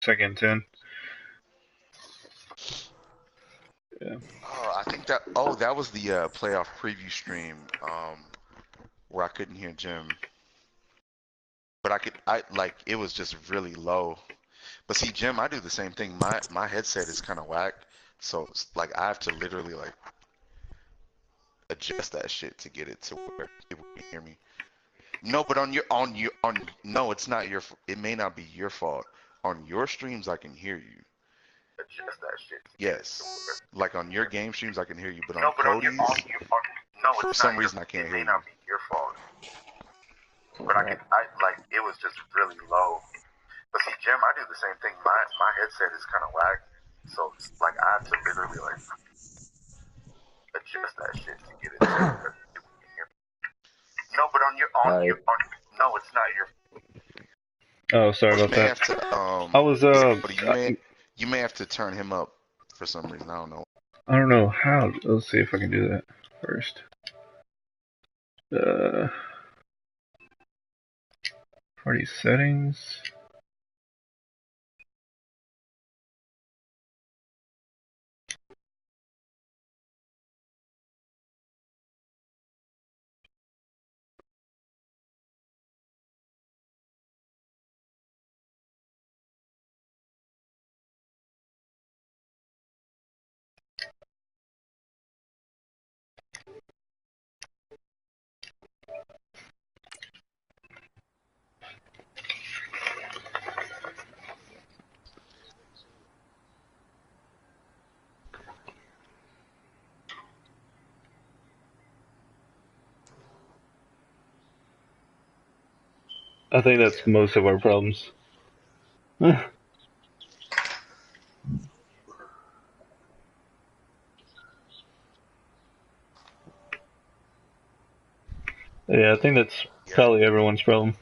Second 10. Yeah. Oh, I think that. Oh, that was the playoff preview stream. Where I couldn't hear Jim, but I could. I like it was just really low. But see, Jim, I do the same thing. My headset is kind of whack, so it's like I have to literally like adjust that shit to get it to where people can hear me. No, but on no, it's not your. It may not be your fault. On your streams, I can hear you. Adjust that shit to get it to where. Yes, like on your game streams, I can hear you, but on No, but Cody's, no, for it's some not your. reason, I can't It hear may you. not be your fault, but I like it was just really low. But see, Jim, I do the same thing. My headset is kind of whack, so it's like I have to literally like adjust that shit to get it to where people can hear me. No, but no, it's not your. Oh, sorry Well, you about may that. have to I was yeah, but you may have to turn him up for some reason. I don't know. I don't know how. Let's see if I can do that first. Uh, Party settings. I think that's most of our problems. Yeah, I think that's Yeah. probably everyone's problem.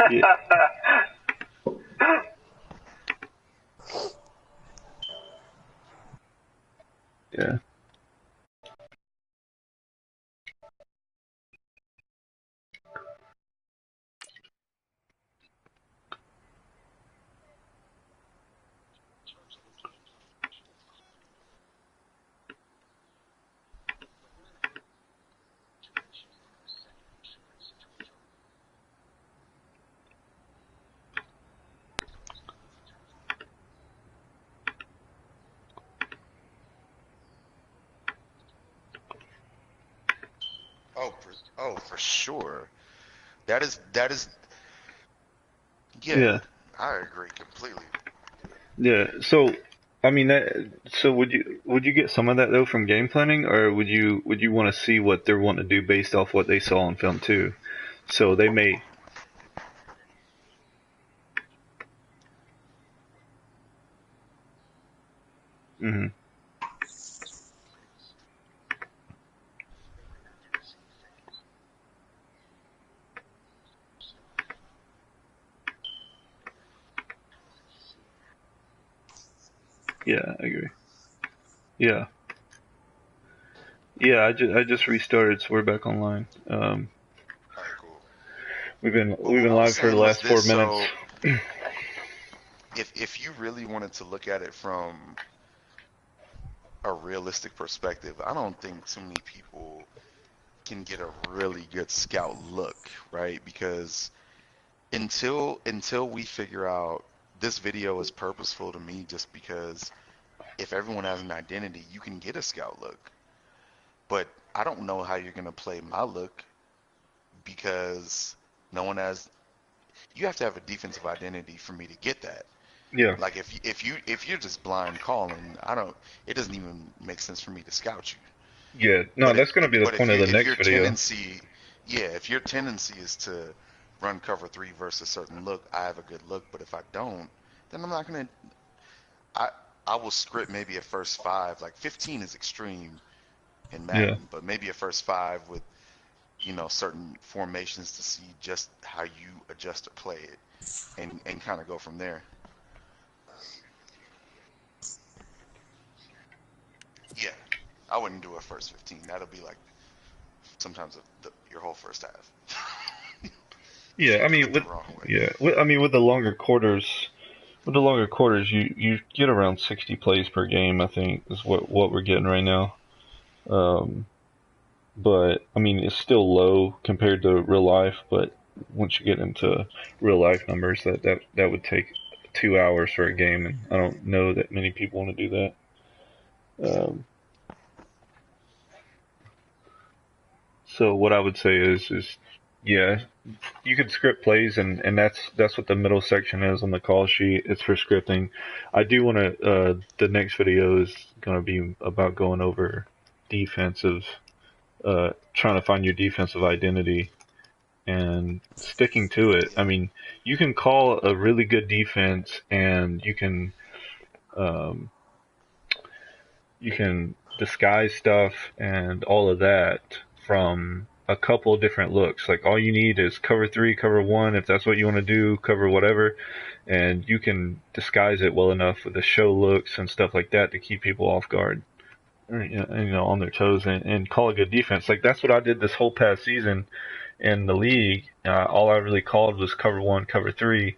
Yeah. Yeah. For sure. That is yeah. Yeah. I agree completely. Yeah. So, I mean, so would you get some of that though from game planning, or would you want to see what they're wanting to do based off what they saw on film too? So they may. Hmm. Yeah, I agree. Yeah. Yeah, I just restarted, so we're back online. All right, cool. We've But what been I was live for the saying was last this. 4 minutes. So if you really wanted to look at it from a realistic perspective, I don't think too many people can get a really good scout look, right? Because until we figure out this video is purposeful to me just because if everyone has an identity, you can get a scout look. But I don't know how you're gonna play my look because no one has. You have to have a defensive identity for me to get that. Yeah. Like if you're just blind calling, I don't. It doesn't even make sense for me to scout you. Yeah. No, But that's gonna be the point of the if next your video. tendency, yeah, if your tendency is to run cover three versus a certain look, I have a good look. But if I don't, then I'm not gonna. I I will script maybe a first five. Like 15 is extreme in Yeah. Madden, but maybe a first five with certain formations to see just how you adjust or play it, and kind of go from there. I wouldn't do a first 15. That'll be like sometimes your whole first half. If Yeah, you I do mean it the with wrong way. yeah, with the longer quarters, you get around 60 plays per game. I think is what we're getting right now. Um, but I mean it's still low compared to real life. But once you get into real life numbers, that would take 2 hours for a game, and I don't know that many people want to do that. Yeah, Um, so what I would say is yeah, you can script plays, and that's what the middle section is on the call sheet. It's for scripting. I do want to. The next video is going to be about going over defensive, trying to find your defensive identity and sticking to it. I yeah, mean, you can call a really good defense, and um, you can disguise stuff and all of that from a couple of different looks. Like all you need is cover three, cover one, if that's what you want to do, cover whatever, and you can disguise it well enough with the show looks and stuff like that to keep people off guard, on their toes, and call a good defense. Like that's what I did this whole past season in the league. All I really called was cover one, cover three,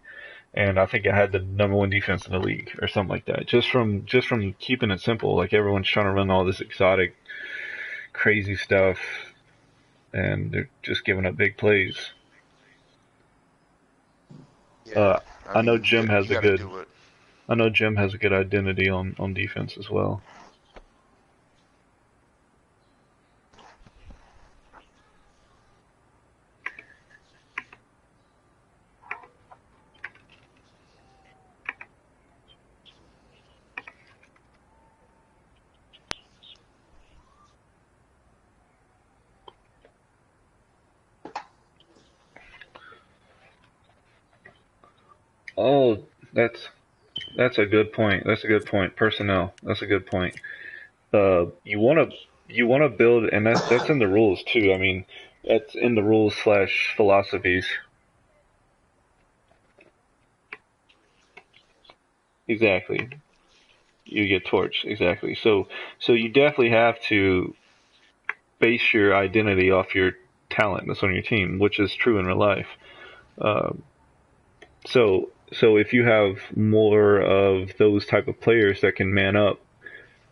and I think I had the number one defense in the league or something like that. Just from keeping it simple. Like everyone's trying to run all this exotic, crazy stuff, and they're just giving up big plays. yeah. Uh, I I know mean, Jim has you a got to good. do it. I know Jim has a good identity on defense as well. Oh, that's a good point. That's a good point. Personnel. That's a good point. You wanna build, and that's in the rules too. I mean, that's in the rules slash philosophies. Exactly. You get torched. Exactly. So you definitely have to base your identity off your talent that's on your team, which is true in real life. Um, so if you have more of those type of players that can man up,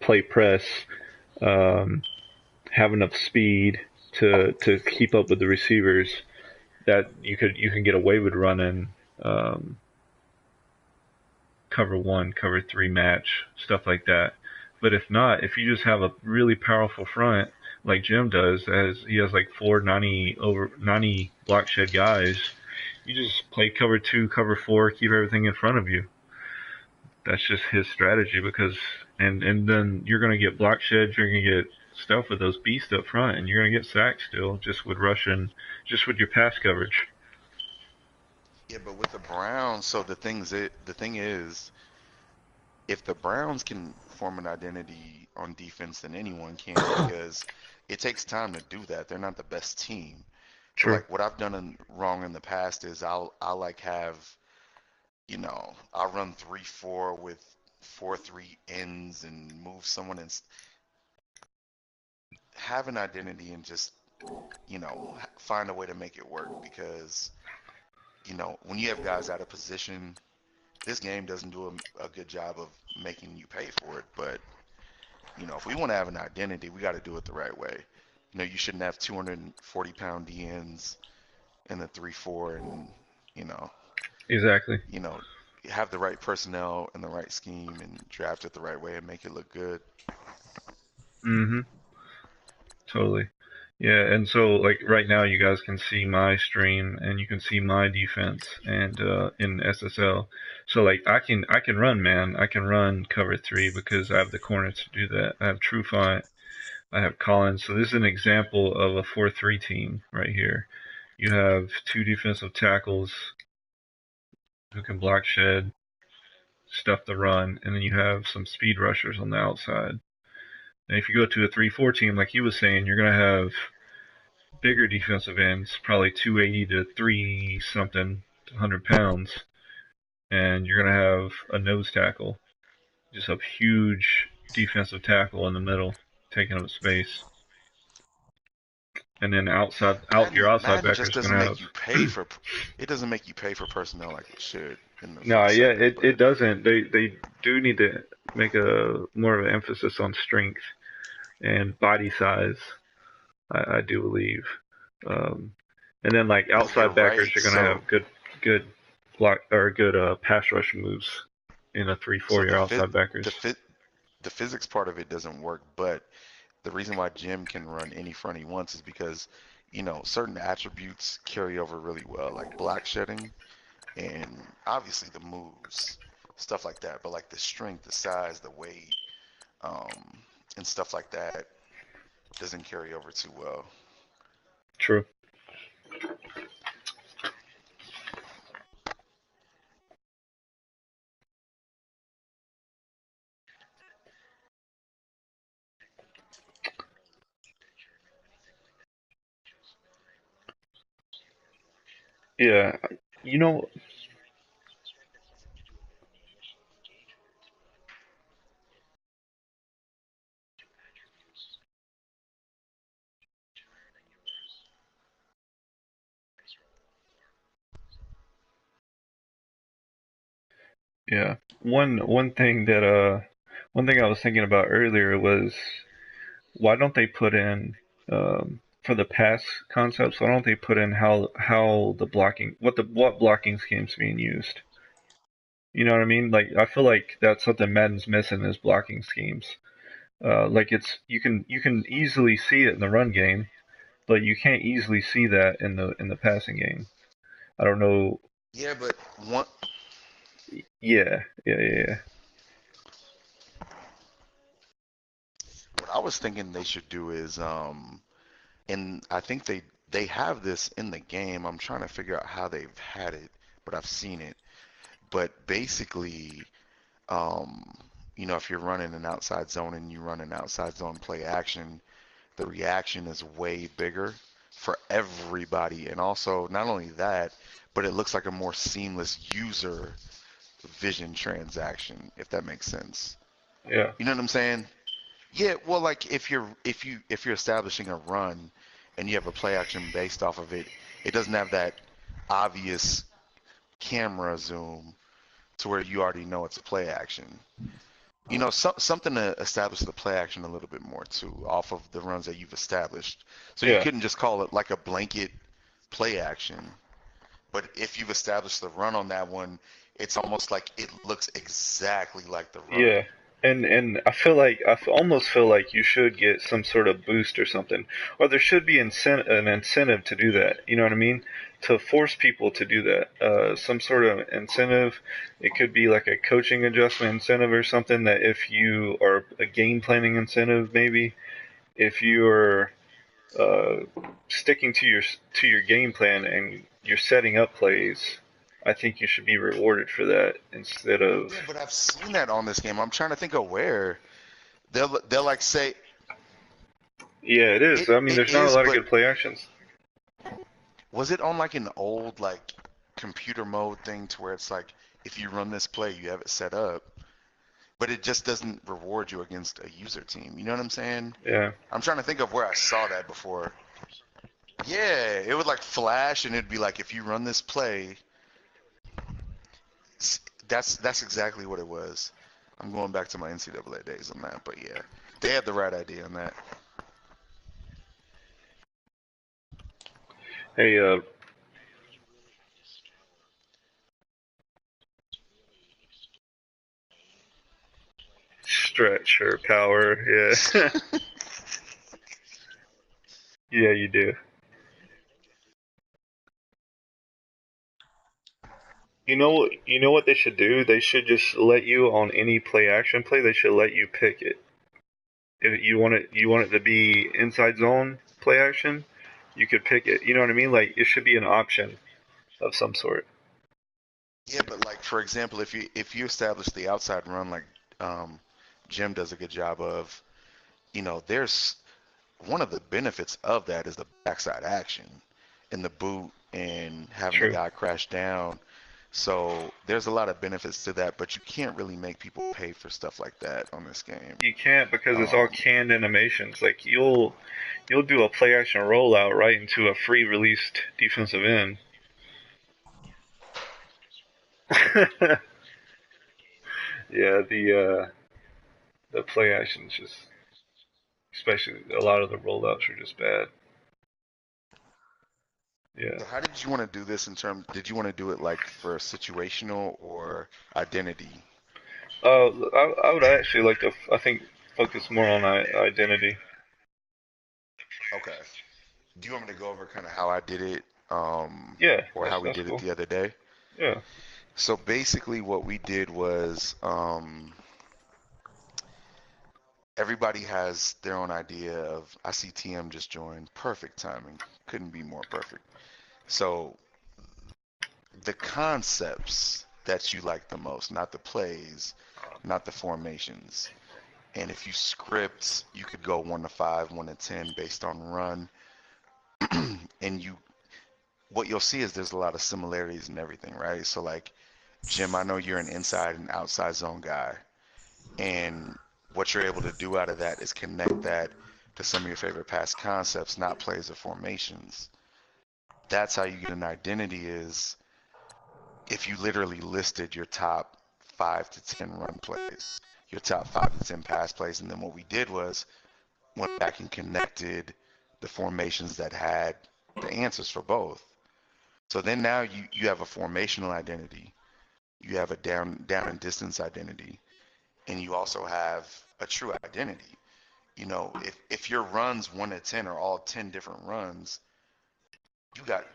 play press, um, have enough speed to keep up with the receivers, that you can get away with running um, cover one, cover three match, stuff like that. But if not, if you just have a really powerful front like Jim does, as he has like 490 block shed guys, you just play cover two, cover four, keep everything in front of you. That's just his strategy because and then you're gonna get block sheds, you're gonna get stuff with those beasts up front, and you're gonna get sacks still just with rushing, just with your pass coverage. Yeah, but with the Browns, so the thing is, if the Browns can form an identity on defense, then anyone can because it takes time to do that. They're not the best team. So True. like what I've done wrong in the past is I'll like have, I'll run 3-4 with 4-3 ends and move someone and have an identity and just, find a way to make it work because, when you have guys out of position, this game doesn't do a good job of making you pay for it. But, if we want to have an identity, we got to do it the right way. You shouldn't have 240-pound DNs in the 3-4 and, you know, Exactly. you know, have the right personnel and the right scheme and draft it the right way and make it look good. Mm-hmm. Totally. Yeah, and so like right now you guys can see my stream and you can see my defense and in SSL. So like I can run man, I can run cover three because I have the corners to do that. I have Trufant, I have Collins. So this is an example of a 4-3 team right here. You have two defensive tackles who can block shed, stuff the run, and then you have some speed rushers on the outside. And if you go to a 3-4 team like he was saying, you're gonna have bigger defensive ends, probably 280 to 3 something, 100 pounds, and you're going to have a nose tackle, just a huge defensive tackle in the middle taking up space. And then your outside Madden just backer's gonna doesn't have. make you pay for it doesn't make you pay for personnel like it should for No, the yeah, second. it But doesn't. They do need to make a more of an emphasis on strength and body size. I do believe. Um, and then like well, you're outside backers right. are gonna have good block or good pass rush moves in a 3-4 So your outside the backers. fit the physics part of it doesn't work, but the reason why Jim can run any front he wants is because, certain attributes carry over really well, like block shedding and obviously the moves, stuff like that. But like the strength, the size, the weight, um, and stuff like that doesn't carry over too well. True. Yeah. You know. Yeah. One thing I was thinking about earlier was why don't they put in for the pass concepts? Why don't they put in how the blocking what blocking schemes being used? You know what I mean? Like I feel like that's something Madden's missing is blocking schemes. Like it's you can easily see it in the run game, but you can't easily see that in the passing game. I don't know. Yeah, but one Yeah. what I was thinking they should do is and I think they have this in the game. I'm trying to figure out how they've had it, but I've seen it. But basically, um, if you're running an outside zone and you run an outside zone play action, the reaction is way bigger for everybody. And also, not only that, but it looks like a more seamless user vision transaction, if that makes sense. Yeah. You know what I'm saying? Yeah, well, like if you're establishing a run and you have a play action based off of it, it doesn't have that obvious camera zoom to where you already know it's a play action. Something to establish the play action a little bit more too, off of the runs that you've established. So you Yeah. couldn't just call it like a blanket play action. But if you've established the run on that one, it's almost like it looks exactly like the run. Yeah, and almost feel like you should get some sort of boost or something, or there should be an incentive to do that. You know what I mean? To force people to do that. Some sort of incentive. It could be like a coaching adjustment incentive or something that if you are a game planning incentive, maybe if you are uh, sticking to your game plan and you're setting up plays, I think you should be rewarded for that instead of. Yeah, but I've seen that on this game. I'm trying to think of where they'll like say Yeah, it is. it I mean, it there's not a is, lot of but good play actions. was it on like an old like computer mode thing to where it's like if you run this play, you have it set up, but it just doesn't reward you against a user team. You know what I'm saying? Yeah, I'm trying to think of where I saw that before. Yeah, it would like flash and it'd be like if you run this play, that's exactly what it was. I'm going back to my NCAA days on that, but yeah, they had the right idea on that. hey, stretch or power. Yeah, yeah, you do. You know what they should do? They should just let you on any play action play. They should let you pick it. If you want it to be inside zone play action, you could pick it. You know what I mean? Like it should be an option of some sort. Yeah, but like for example, if you establish the outside run like um, Jim does a good job of, there's one of the benefits of that is the backside action and the boot and having the True. guy crash down. So there's a lot of benefits to that, but you can't really make people pay for stuff like that on this game. You can't because it's all Um, canned animations. Like you'll do a play action rollout right into a free released defensive end. Yeah, the play actions just, especially a lot of the rollouts are just bad. Yeah. so how did you want to do this in terms? Did you want to do it like for situational or identity? I would actually like to, I think, focus more on identity. Okay. Do you want me to go over kind of how I did it, Yeah, or how we that's did it cool. the other day? Yeah. So basically, what we did was everybody has their own idea of. I see TM just joined. Perfect timing. Couldn't be more perfect. So the concepts that you like the most, not the plays, not the formations. And if you script, you could go 1 to 5, 1 to 10 based on run. And what you'll see is there's a lot of similarities in everything, right? So like Jim, I know you're an inside and outside zone guy, and what you're able to do out of that is connect that to some of your favorite past concepts, not plays or formations. That's how you get an identity is if you literally listed your top 5 to 10 run plays, your top 5 to 10 pass plays, and then what we did was went back and connected the formations that had the answers for both. So then now you have a formational identity, you have a down and distance identity, and you also have a true identity. If your runs 1 to 10 are all 10 different runs, you got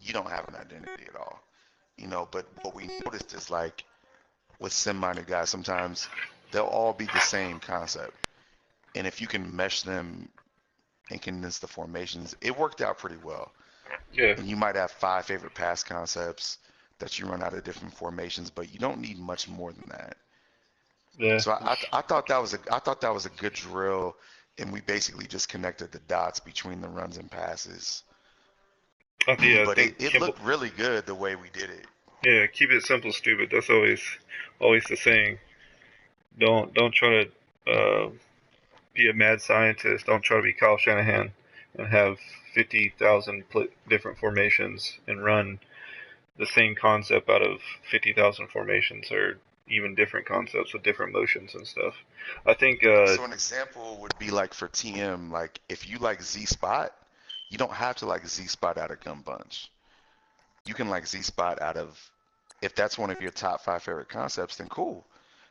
you don't have an identity at all. But what we noticed is like with sim-minded guys, sometimes they'll all be the same concept, and if you can mesh them and condense the formations, it worked out pretty well. Yeah. And you might have 5 favorite pass concepts that you run out of different formations, but you don't need much more than that. Yeah. So I thought that was a good drill, and we basically just connected the dots between the runs and passes. I But it, think it looked really good the way we did it. yeah, keep it simple, stupid. That's always the saying. Don't try to be a mad scientist. Don't try to be Kyle Shanahan and have 50,000 different formations and run the same concept out of 50,000 formations or even different concepts with different motions and stuff. I think So an example would be like for TM, like if you like Z Spot, you don't have to like Z Spot out of Gun Bunch. You can like Z Spot out of, if that's one of your top 5 favorite concepts, then cool.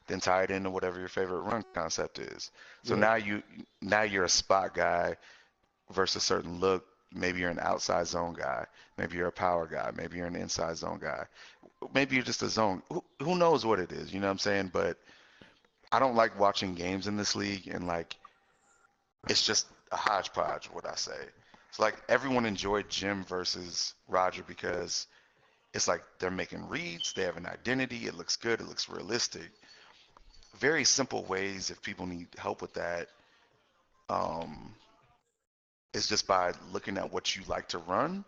Then tie it into whatever your favorite run concept is. So yeah, now you're a spot guy versus a certain look. Maybe you're an outside zone guy. Maybe you're a power guy. Maybe you're an inside zone guy. Maybe you're just a zone. Who knows what it is? You know what I'm saying? But I don't like watching games in this league and like it's just a hodgepodge. What I say. It's like everyone enjoyed Jim versus Roger because it's like they're making reads. They have an identity. It looks good. It looks realistic. Very simple ways if people need help with that. Um, is just by looking at what you like to run,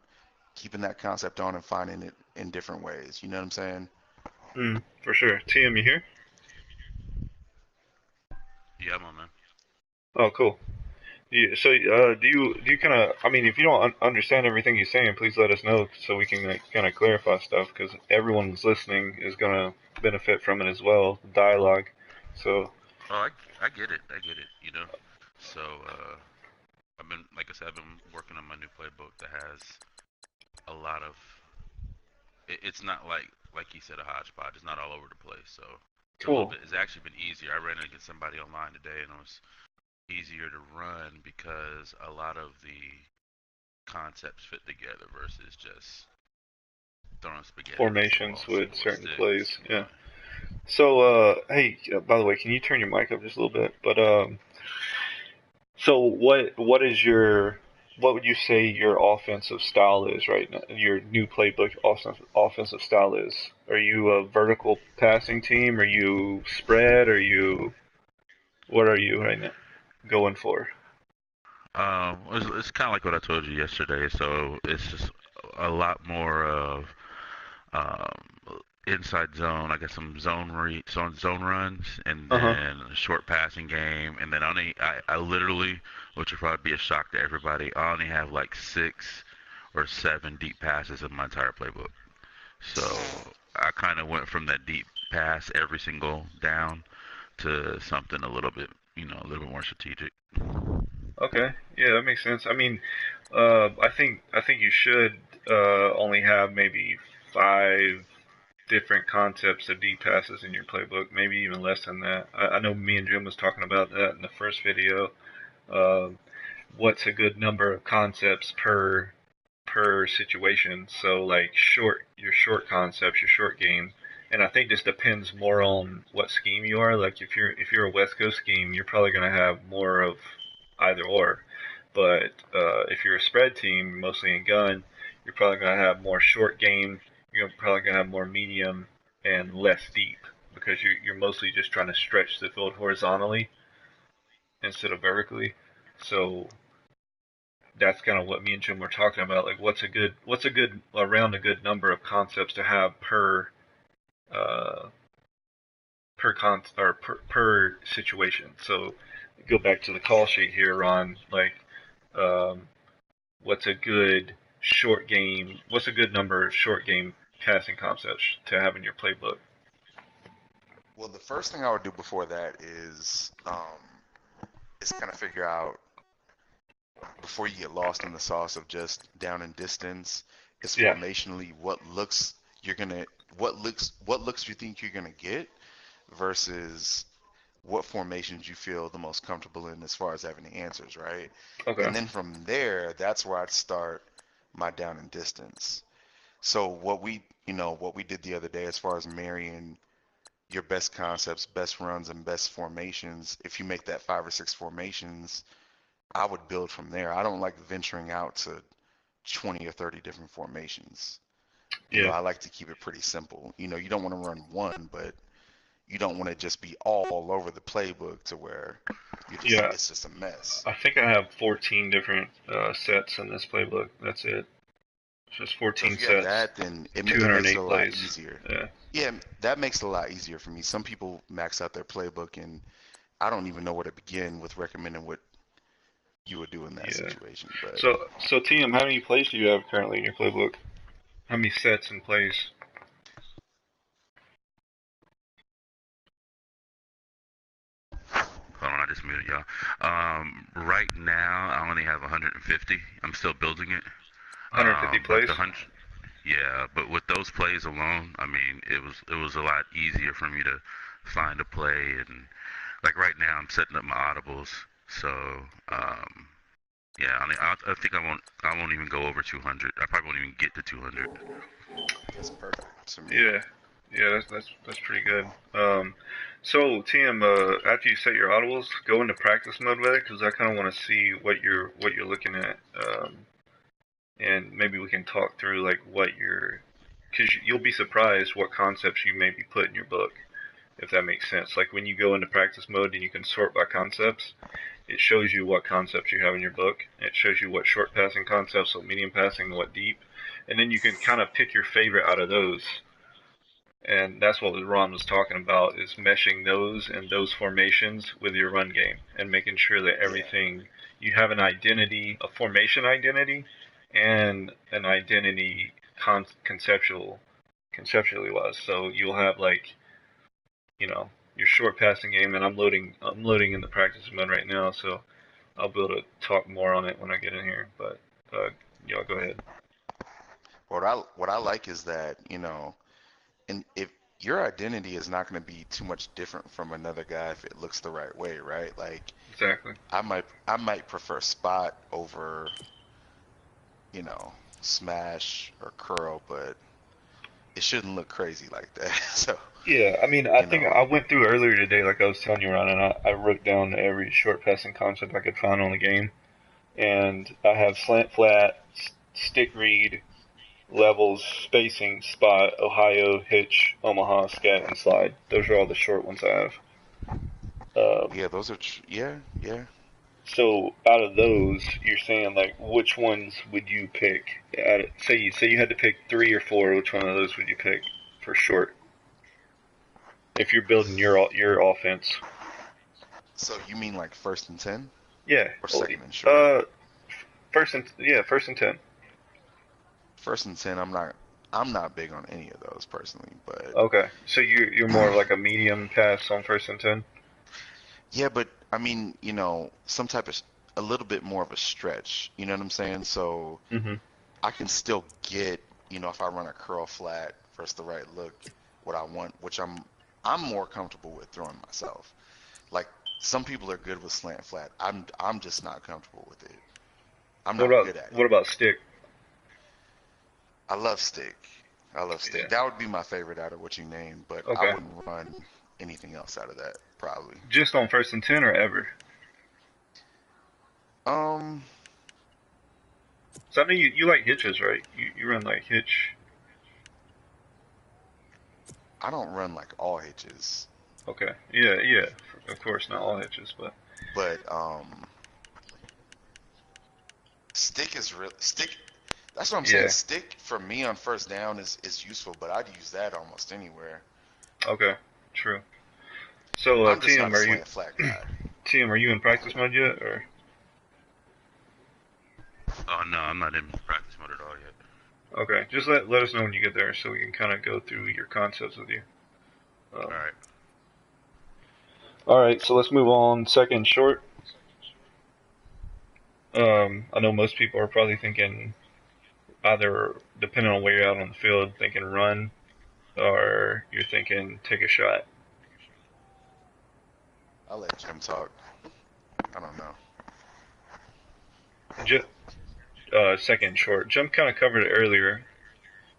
keeping that concept on and finding it in different ways. You know what I'm saying? for sure. TM, you here? Yeah, I'm on, man. Oh, cool. Yeah, so, do you kind of? I mean, if you don't understand everything he's saying, please let us know so we can kind of clarify stuff because everyone who's listening is gonna benefit from it as well. Dialogue. So, Oh, I get it. I get it. So I've been, like I said, I've been working on my new playbook that has a lot of. It's not like you said a hodgepodge. It's not all over the place. So it's a little cool. bit. It's actually been easier. I ran against somebody online today, and it was easier to run because a lot of the concepts fit together versus just throwing spaghetti against the Formations wall, seeing with what certain sticks. plays. Yeah. So, hey, by the way, can you turn your mic up just a little bit? But so what would you say your offensive style is right now? Your new playbook offensive style is? Are you a vertical passing team? Are you spread? Are you what are you right now going for? It's kind of like what I told you yesterday. So it's just a lot more of um, inside zone. I got some zone runs, and Uh huh. then a short passing game, and then I literally, which would probably be a shock to everybody, I only have like 6 or 7 deep passes in my entire playbook. So I kind of went from that deep pass every single down to something a little bit, a little bit more strategic. Okay. Yeah, that makes sense. I mean, I think you should only have maybe 5 different concepts of deep passes in your playbook, maybe even less than that. I know me and Jim was talking about that in the first video. Uh, what's a good number of concepts per situation? So like your short concepts, your short game. And I think this depends more on what scheme you are. Like if you're a West Coast scheme, you're probably going to have more of either or. But if you're a spread team, mostly in gun, you're probably going to have more short game. You're probably going to have more medium and less deep because you're mostly just trying to stretch the field horizontally instead of vertically. So that's kind of what me and Jim were talking about. Like, what's a good around a good number of concepts to have uh, per situation. So go back to the call sheet here, Ron. Like, um, what's a good short game? What's a good number of short game passing concepts to have in your playbook? Well, the first thing I would do before that is kind of figure out before you get lost in the sauce of just down and distance, is Yeah. formationally what looks you think you're gonna get versus what formations you feel the most comfortable in as far as having the answers, right? Okay. And then from there, that's where I'd start my down and distance. So what we did the other day as far as marrying your best concepts, best runs, and best formations, if you make that 5 or 6 formations, I would build from there. I don't like venturing out to 20 or 30 different formations. Yeah. I like to keep it pretty simple. You don't want to run one, but you don't want to just be all over the playbook to where Yeah. it's just a mess. I think I have 14 different sets in this playbook. That's it. It's just So 14 if you have sets, that, then it makes it a 208 lot plays. easier. Yeah. Yeah, that makes it a lot easier for me. Some people max out their playbook, and I don't even know where to begin with recommending what you would do in that Yeah. situation. But So TM, how many plays do you have currently in your playbook? How many sets and plays? Hold on, I just muted y'all. Right now, I only have 150. I'm still building it. 150 But plays? yeah, but with those plays alone, I mean, it was a lot easier for me to find a play, and like right now, I'm setting up my audibles. So, um, yeah, I mean, I think I won't even go over 200. I probably won't even get to 200. that's perfect to me. Yeah. Yeah, that's pretty good. So TM, after you set your audibles, go into practice mode with it because I kind of want to see what you're looking at, and maybe we can talk through like because you'll be surprised what concepts you maybe put in your book, if that makes sense. Like when you go into practice mode and you can sort by concepts, it shows you what concepts you have in your book. It shows you what short passing concepts, what medium passing, and what deep. And then you can kind of pick your favorite out of those. And that's what Ron was talking about is meshing those and those formations with your run game and making sure that Yeah, everything you have an identity, a formation identity, and an identity conceptually wise. So you'll have like your short passing game, and I'm loading in the practice mode right now, so I'll be able to talk more on it when I get in here. But go ahead. what I like is that and if your identity is not going to be too much different from another guy if it looks the right way, right? Like Exactly. I might prefer spot over smash or curl, but it shouldn't look crazy like that. So Yeah, I mean, I you think know, I went through earlier today, like I was telling you, Ron, and I wrote down every short passing concept I could find on the game. And I have slant flat, stick read, levels, spacing, spot, Ohio, hitch, Omaha, scat, and slide. Those are all the short ones I have. Um, yeah, those are yeah. so out of those, you're saying like which ones would you pick? Say you had to pick 3 or 4. Which one of those would you pick for short? if you're building your offense. So you mean like 1st and 10 Yeah. or 2nd and short? First and 10. 1st and 10, I'm not big on any of those personally, but Okay. So you're more of like a medium pass on first and 10. yeah, but I mean, some type of a little bit more of a stretch. You know what I'm saying? So Mhm. I can still get, if I run a curl flat versus the right look, what I want, which I'm more comfortable with throwing myself. Like some people are good with slant flat. I'm just not comfortable with it. I'm What not about good at it. what about stick? I love stick. I love stick. Yeah. That would be my favorite out of what you named, but I Okay. wouldn't run anything else out of that probably. Just on first and 10 or ever? Um, So I mean you like hitches, right? You run like hitch. I don't run like all hitches, Okay. Yeah, yeah. Of course, not all hitches, but but stick is real. Stick. That's what I'm saying. yeah. Stick for me on first down is useful, but I'd use that almost anywhere. Okay. True. So, I'm just not Tim, a slant flat guy. Tim, are you in practice mode yet, or? Oh no, I'm not in practice mode at all yet. Okay, just let us know when you get there, so we can kind of go through your concepts with you. All right. All right, so let's move on. Second short. I know most people are probably thinking either, depending on where you're out on the field, thinking run, or you're thinking take a shot. I'll let Jim talk. I don't know. Second short. Jim kind of covered it earlier.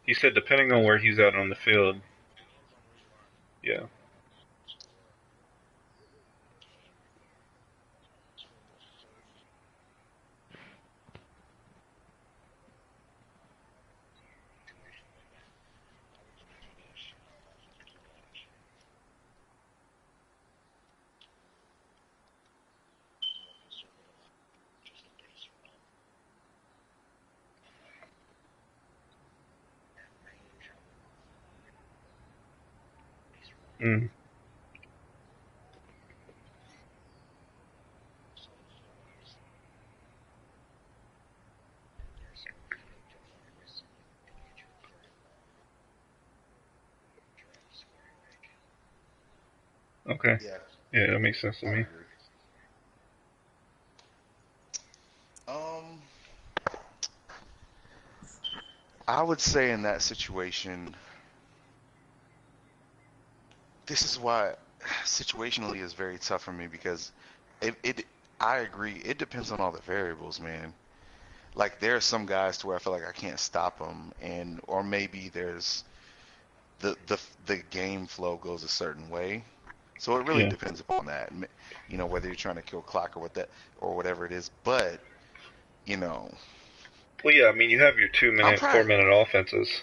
He said depending on where he's out on the field. Yeah. Mm. Okay. Yeah, Yeah, that makes sense to I would me. agree. Um, I would say in that situation, this is why situationally is very tough for me because it I agree. It depends on all the variables, man. Like there are some guys to where I feel like I can't stop them, and or maybe there's the game flow goes a certain way. So it really Yeah. depends upon that. Whether you're trying to kill clock or what that or whatever it is. But you know, Well, yeah, I mean, you have your two I'm minute, probably 4 minute offenses,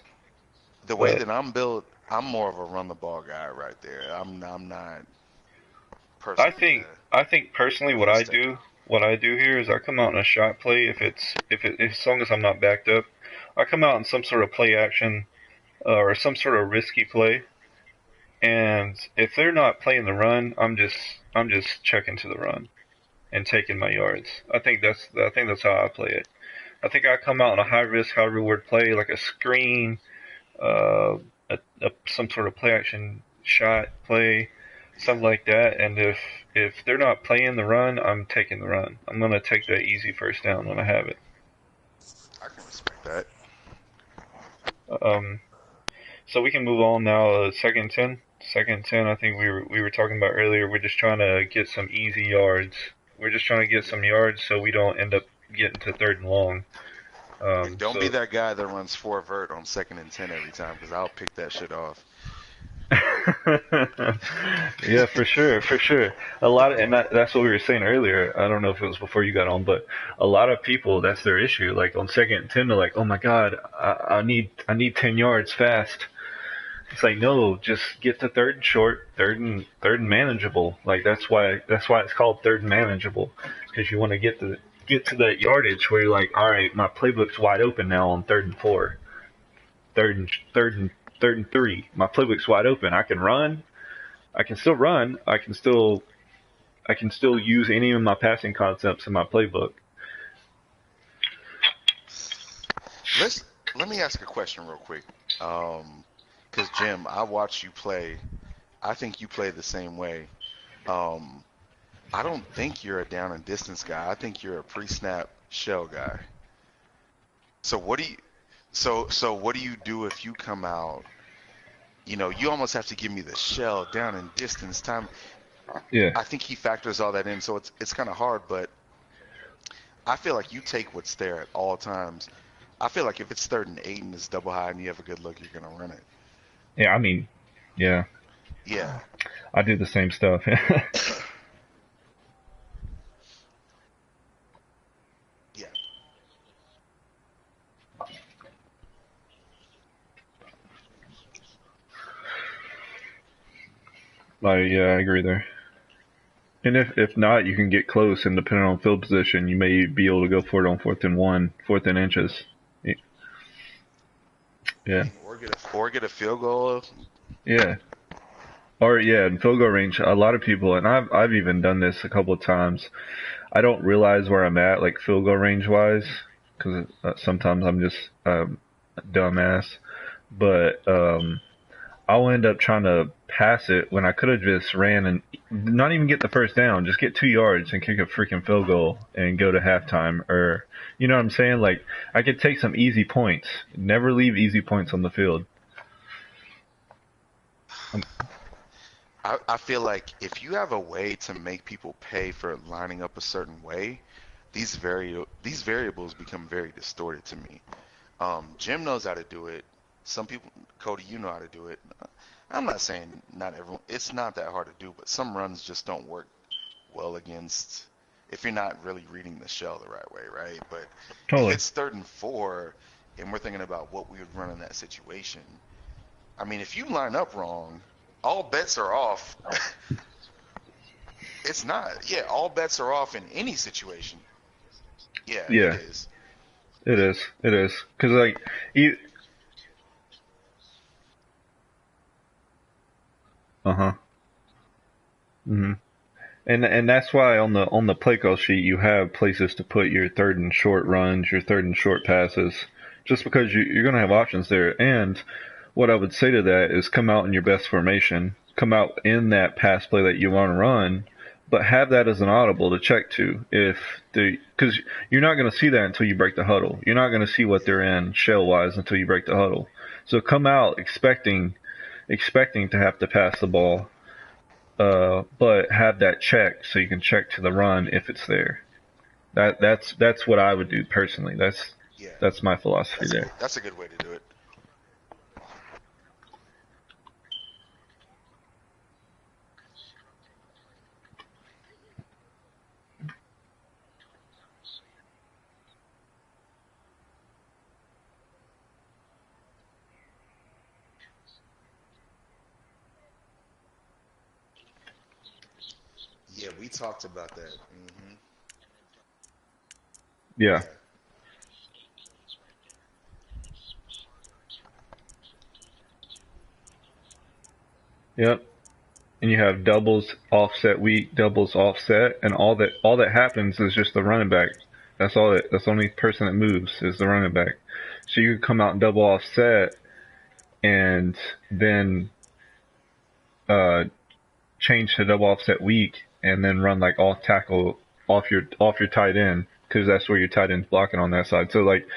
the way but that I'm built. I'm more of a run the ball guy right there. I'm not I personally think I think personally a risk taker. what I do here is I come out in a shot play if as long as I'm not backed up, I come out in some sort of play action or some sort of risky play, and if they're not playing the run, I'm just checking to the run and taking my yards. I think that's how I play it. I think I come out in a high risk, high reward play like a screen, uh, some sort of play action shot play, Yeah, something like that. And if they're not playing the run, I'm taking the run. I'm gonna take that easy first down when I have it. I can respect that. Um, so we can move on now. Second and 10. Second and 10. I think we were talking about earlier. We're just trying to get some easy yards. We're just trying to get Yeah. some yards so we don't end up getting to third and long. And don't be So that guy that runs 4 vert on 2nd and 10 every time because I'll pick that shit off. yeah, for sure, for sure. A lot of, and that's what we were saying earlier. I don't know if it was before you got on, but a lot of people, that's their issue. Like on second and 10, they're like, "Oh my God, I need 10 yards fast." It's like, no, just get to third and short, third and manageable. Like that's why it's called third and manageable, because you want to get to that yardage where you're like, all right, my playbook's wide open now on third and four, third and third and third and three. My playbook's wide open. I can run. I can still run. I can still use any of my passing concepts in my playbook. Let's let me ask a question real quick. Because Jim, I watch you play. I think you play the same way. Um, I don't think you're a down and distance guy. I think you're a pre-snap shell guy. So what do you so what do you do if you come out? You know, you almost have to give me the shell down and distance time. Yeah. I think he factors all that in, so it's kind of hard, but I feel like you take what's there at all times. I feel like if it's 3rd and 8 and it's double high and you have a good look, you're gonna run it. Yeah. I mean, yeah. Yeah. I do the same stuff. Yeah. Like, yeah, I agree there. And if not, you can get close, and depending on field position, you may be able to go for it on 4th and 1, 4th and inches. I Yeah. mean, or get a field goal. Yeah. Or yeah, in field goal range, a lot of people, and I've even done this a couple of times. I don't realize where I'm at, like field goal range wise, because sometimes I'm just a dumbass. But I'll end up trying to pass it when I could have just ran and not even get the first down, just get 2 yards and kick a freaking field goal and go to halftime. Or, you know what I'm saying? Like, I could take some easy points. Never leave easy points on the field. I feel like if you have a way to make people pay for lining up a certain way, these variables become very distorted to me. Jim knows how to do it. Some people, Cody, you know how to do it. I'm not saying not everyone. It's not that hard to do, but some runs just don't work well against if you're not really reading the shell the right way, right? But if Totally. it's 3rd and 4 and we're thinking about what we would run in that situation, I mean, if you line up wrong, all bets are off. It's not. Yeah, all bets are off in any situation. Yeah, it Yeah, is. it is. It is. Because, like, you. Uh huh. Hmm. And that's why on the play call sheet you have places to put your 3rd and short runs, your 3rd and short passes, just because you're going to have options there. And what I would say to that is come out in your best formation, come out in that pass play that you want to run, but have that as an audible to check to if because you're not going to see that until you break the huddle. You're not going to see what they're in shell wise until you break the huddle. So come out expecting to have to pass the ball, but have that check so you can check to the run if it's there. That's what I would do personally. Yeah, That's my philosophy there. that's a good way to do it. Yeah, we talked about that. Yeah. Yeah. Yep. And you have doubles offset weak, doubles offset, and all that happens is just the running back. That's the only person that moves is the running back. So you could come out and double offset and then uh change to double offset weak and then run like off tackle off your tight end because that's where your tight end's blocking on that side. So like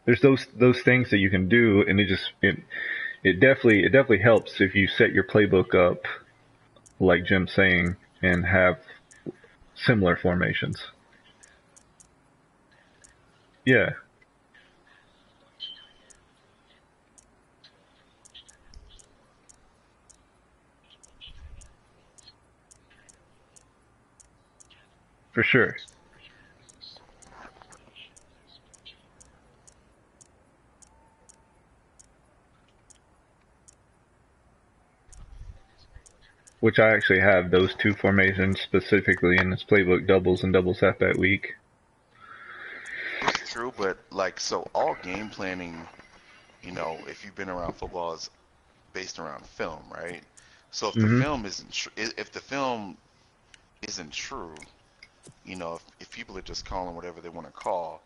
there's those things that you can do, and it definitely helps if you set your playbook up like Jim's saying and have similar formations. Yeah, for sure. Which I actually have those two formations specifically in this playbook: doubles and doubles halfback weak. It's true, but like, so all game planning, if you've been around football, is based around film, right? So if the Hmm. film isn't if the film isn't true, if people are just calling whatever they want to call,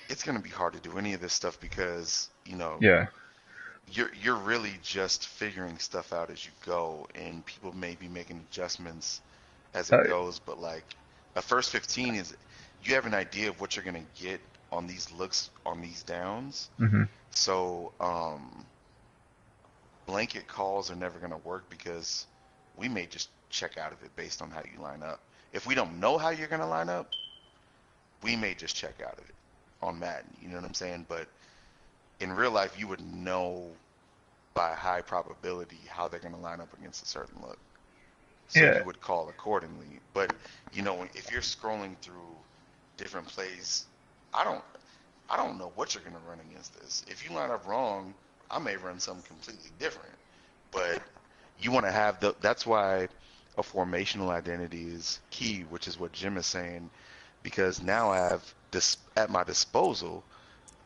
it's going to be hard to do any of this stuff because Yeah. you're really just figuring stuff out as you go, and people may be making adjustments as it Uh, goes. But like a first 15 is you have an idea of what you're going to get on these looks on these downs. hmm. So blanket calls are never going to work because we may just check out of it based on how you line up. If we don't know how you're going to line up, we may just check out of it on Madden. You know what I'm saying? But in real life, you would know by high probability how they're going to line up against a certain look. So Yeah. you would call accordingly. But if you're scrolling through different plays, I don't I don't know what you're going to run against this. If you line up wrong, I may run something completely different. But you want to have that's why a formational identity is key, which is what Jim is saying, because now I have this at my disposal.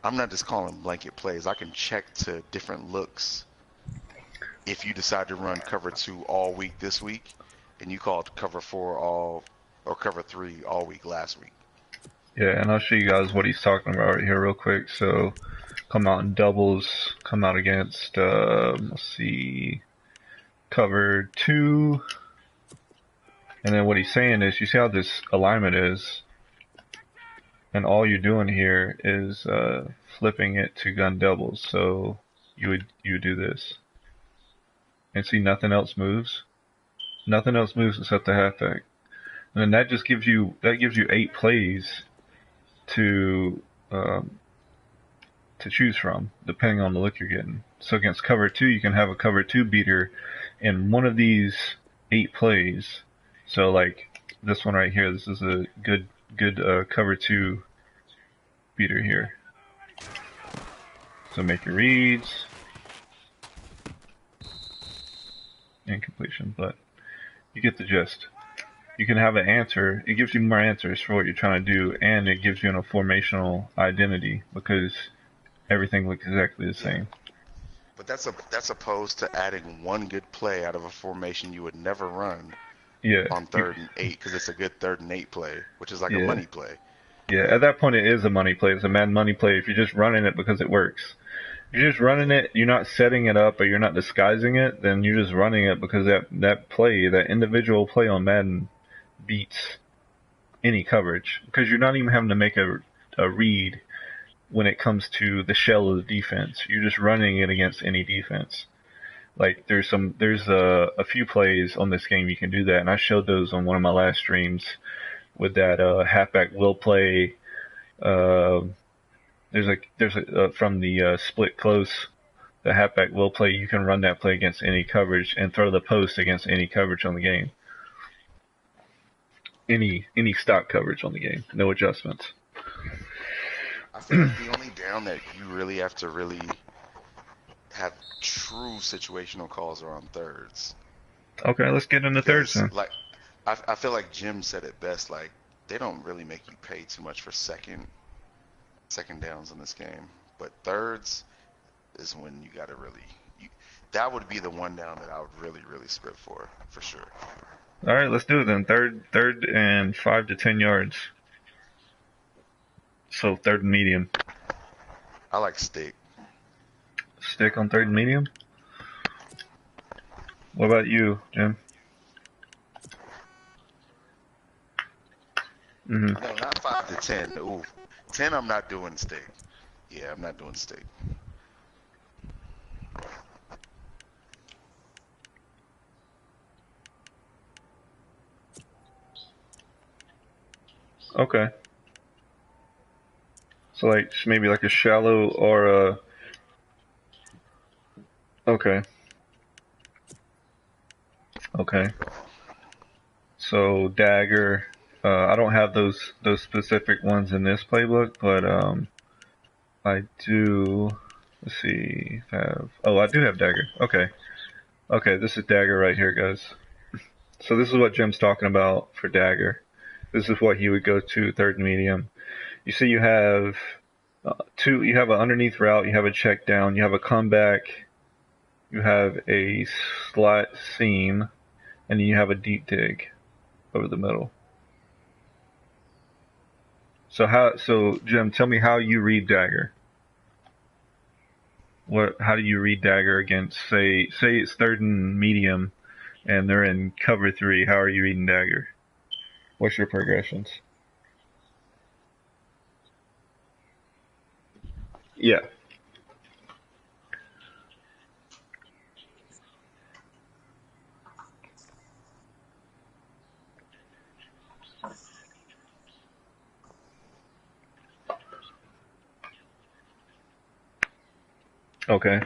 I'm not just calling blanket plays. I can check to different looks. If you decide to run cover 2 all week this week, and you called cover 4 or cover 3 all week last week. Yeah, and I'll show you guys what he's talking about right here real quick. So, come out in doubles, come out against, let's see, cover 2, and then what he's saying is, you see how this alignment is, and all you're doing here is flipping it to gun doubles. So you would do this, and see nothing else moves. Nothing else moves except the halfback, and then that gives you 8 plays to to choose from, depending on the look you're getting. So against cover 2, you can have a cover 2 beater in one of these 8 plays. So like this one right here, this is a good cover 2 beater here. So make your reads and completion, but you get the gist. You can have an answer. It gives you more answers for what you're trying to do, and it gives you a formational identity because everything looks exactly the same. But that's opposed to adding one good play out of a formation you would never run Yeah. on 3rd and 8 because it's a good 3rd and 8 play, which is like a money play. Yeah, at that point it is a money play. It's a mad money play if you're just running it because it works. If you're just running it, you're not setting it up or you're not disguising it, then you're just running it because that play, that individual play on Madden beats any coverage. Because you're not even having to make a read when it comes to the shell of the defense. You're just running it against any defense. Like there's a few plays on this game you can do that, and I showed those on one of my last streams with that halfback will play. There's a from the split close, the halfback will play. You can run that play against any coverage and throw the post against any coverage on the game. Any stock coverage on the game, no adjustments. I feel like the only down that you really have to really have true situational calls are on thirds. Okay, let's get into thirds then. Like, I feel like Jim said it best. Like, they don't really make you pay too much for second downs in this game, but thirds is when you got to really. That would be the one down that I would really script for sure. All right, let's do it then. Third and 5 to 10 yards. So 3rd and medium. I like stick. Stick on 3rd and medium. What about you, Jim? No, not 5 to 10. Ooh, 10 I'm not doing stick. Yeah, I'm not doing stick. Okay. So like maybe like a shallow or a. Okay. Okay. So dagger. I don't have those specific ones in this playbook, but I do. Let's see. I do have dagger. Okay. Okay, this is dagger right here, guys. So this is what Jim's talking about for dagger. This is what he would go to 3rd and medium. You see, you have two. You have an underneath route. You have a check down. You have a comeback. you have a slat seam, and then you have a deep dig over the middle. So Jim, tell me how you read dagger. How do you read dagger against, say it's third and medium, and they're in cover 3? How are you reading dagger? What's your progressions? Yeah. Okay.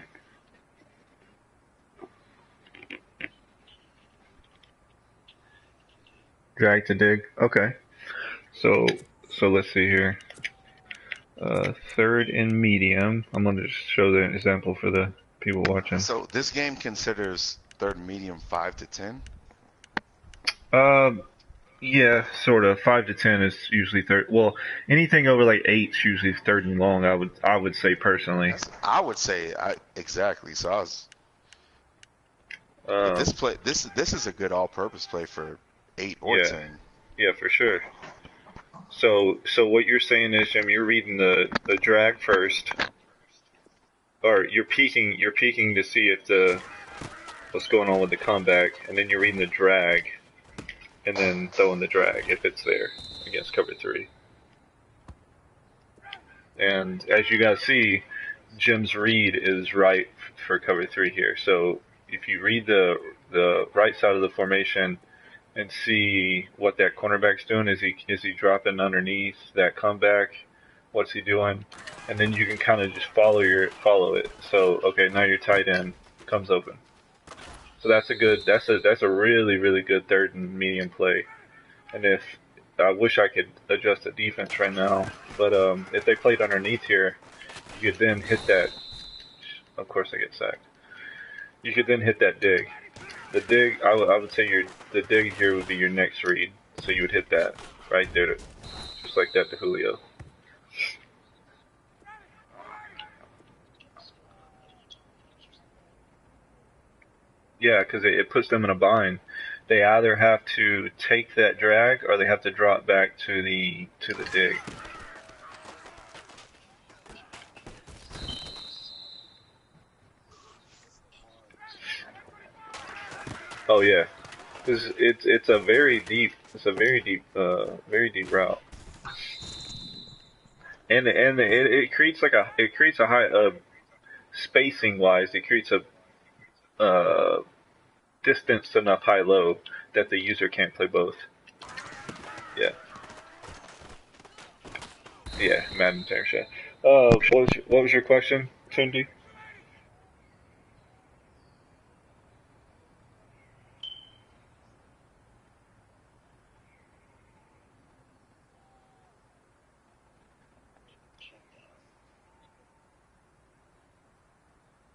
Drag to dig. Okay. So let's see here. Third and medium. I'm going to just show the example for the people watching. So this game considers third and medium 5 to 10? Yeah, sort of. 5 to 10 is usually third. Well, anything over like 8 is usually third and long. I would say personally. I would say exactly. So I was. But this is a good all-purpose play for 8 or 10. Yeah, for sure. So what you're saying is, Jim, you're reading the drag first, or you're peeking to see if what's going on with the comeback, and then you're reading the drag, and then throwing the drag if it's there against cover 3. And as you guys see, Jim's read is right for cover 3 here. So if you read the right side of the formation and see what that cornerback's doing, is he dropping underneath that comeback? What's he doing? And then you can kind of just follow it. So okay, now your tight end comes open. So that's a really, really good third and medium play. And if I wish I could adjust the defense right now, but if they played underneath here, you could then hit that. Of course, I get sacked. You could then hit that dig. The dig, I would say the dig here would be your next read. So you would hit that right there, just like that to Julio. Yeah, because it puts them in a bind. They either have to take that drag or they have to drop back to the dig. Oh yeah, it's a very deep very deep route, and it creates a high spacing wise, it creates a distance enough high low that the user can't play both. Yeah. Yeah, Madden Terror. What was your question, Cindy?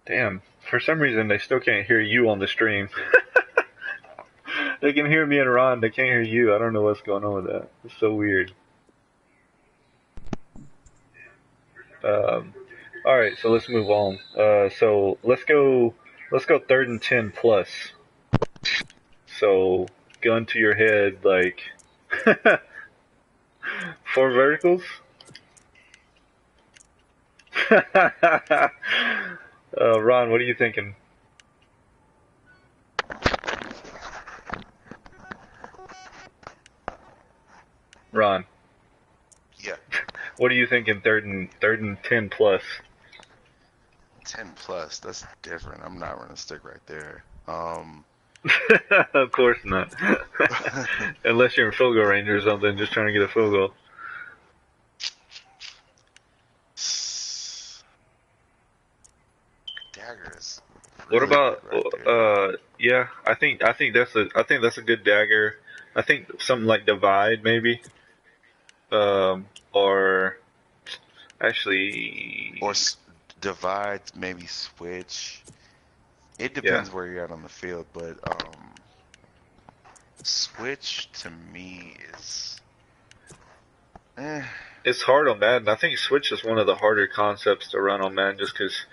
Damn, for some reason they still can't hear you on the stream. They can hear me and Ron, they can't hear you. I don't know what's going on with that. It's so weird. Alright, so let's move on. So let's go third and 10 plus. So gun to your head, like 4 verticals? Ron, what are you thinking? Ron. Yeah. What are you thinking? Third and 10 plus. 10 plus. That's different. I'm not running stick right there. Of course not. Unless you're in field goal range or something, just trying to get a field goal. Daggers. What about yeah, I think that's a good dagger. I think something like divide maybe. Or actually or divide, maybe switch. It depends where you're at on the field, but switch to me is It's hard on Madden. I think switch is one of the harder concepts to run on Madden just because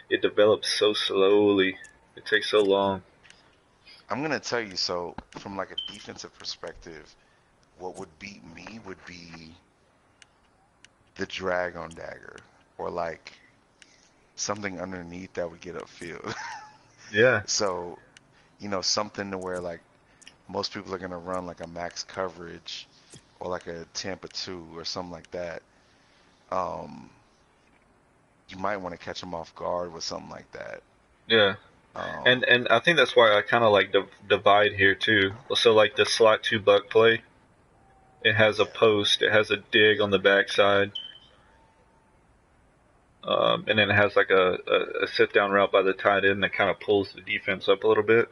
it develops so slowly. It takes so long. I'm gonna tell you. So from like a defensive perspective, what would beat me would be the drag on dagger, or like something underneath that would get upfield. Yeah. So something to where like most people are gonna run like a max coverage or like a Tampa 2 or something like that. Um, you might want to catch them off guard with something like that. Yeah. Um, And I think that's why I kind of like divide here too. So like the slot 2 buck play, it has a yeah, post, it has a dig on the backside, and then it has like a sit down route by the tight end that kind of pulls the defense up a little bit.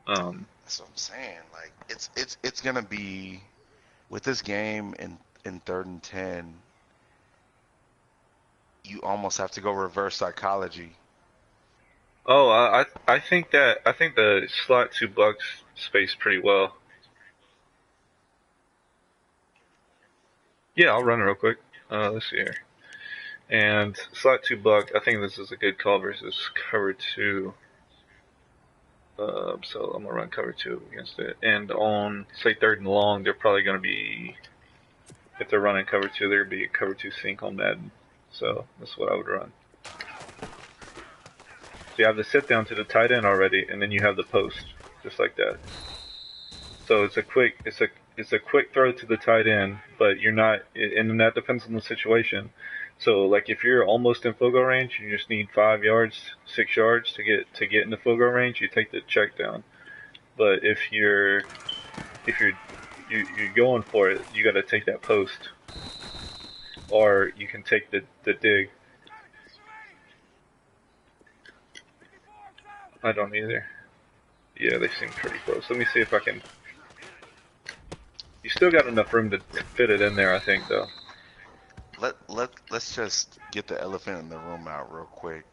that's what I'm saying. Like it's gonna be with this game in 3rd and 10. You almost have to go reverse psychology. Oh, I think the slot 2 bucks space pretty well. Yeah, I'll run it real quick. Let's see here. And slot 2 buck, I think this is a good call versus cover 2. So I'm gonna run cover 2 against it. And on say 3rd and long, they're probably gonna be, if they're running cover 2, they're gonna be a cover 2 sink on Madden. So that's what I would run. So you have the sit down to the tight end already, and then you have the post, just like that. So it's a quick throw to the tight end, but you're not, and that depends on the situation. So like if you're almost in field goal range, you just need 5 yards, 6 yards to get in the field goal range. You take the check down. But if you're going for it, you got to take that post, or you can take the dig. I don't either. Yeah, they seem pretty close. Let me see if I can. You still got enough room to fit it in there, I think, though. Let's just get the elephant in the room out real quick.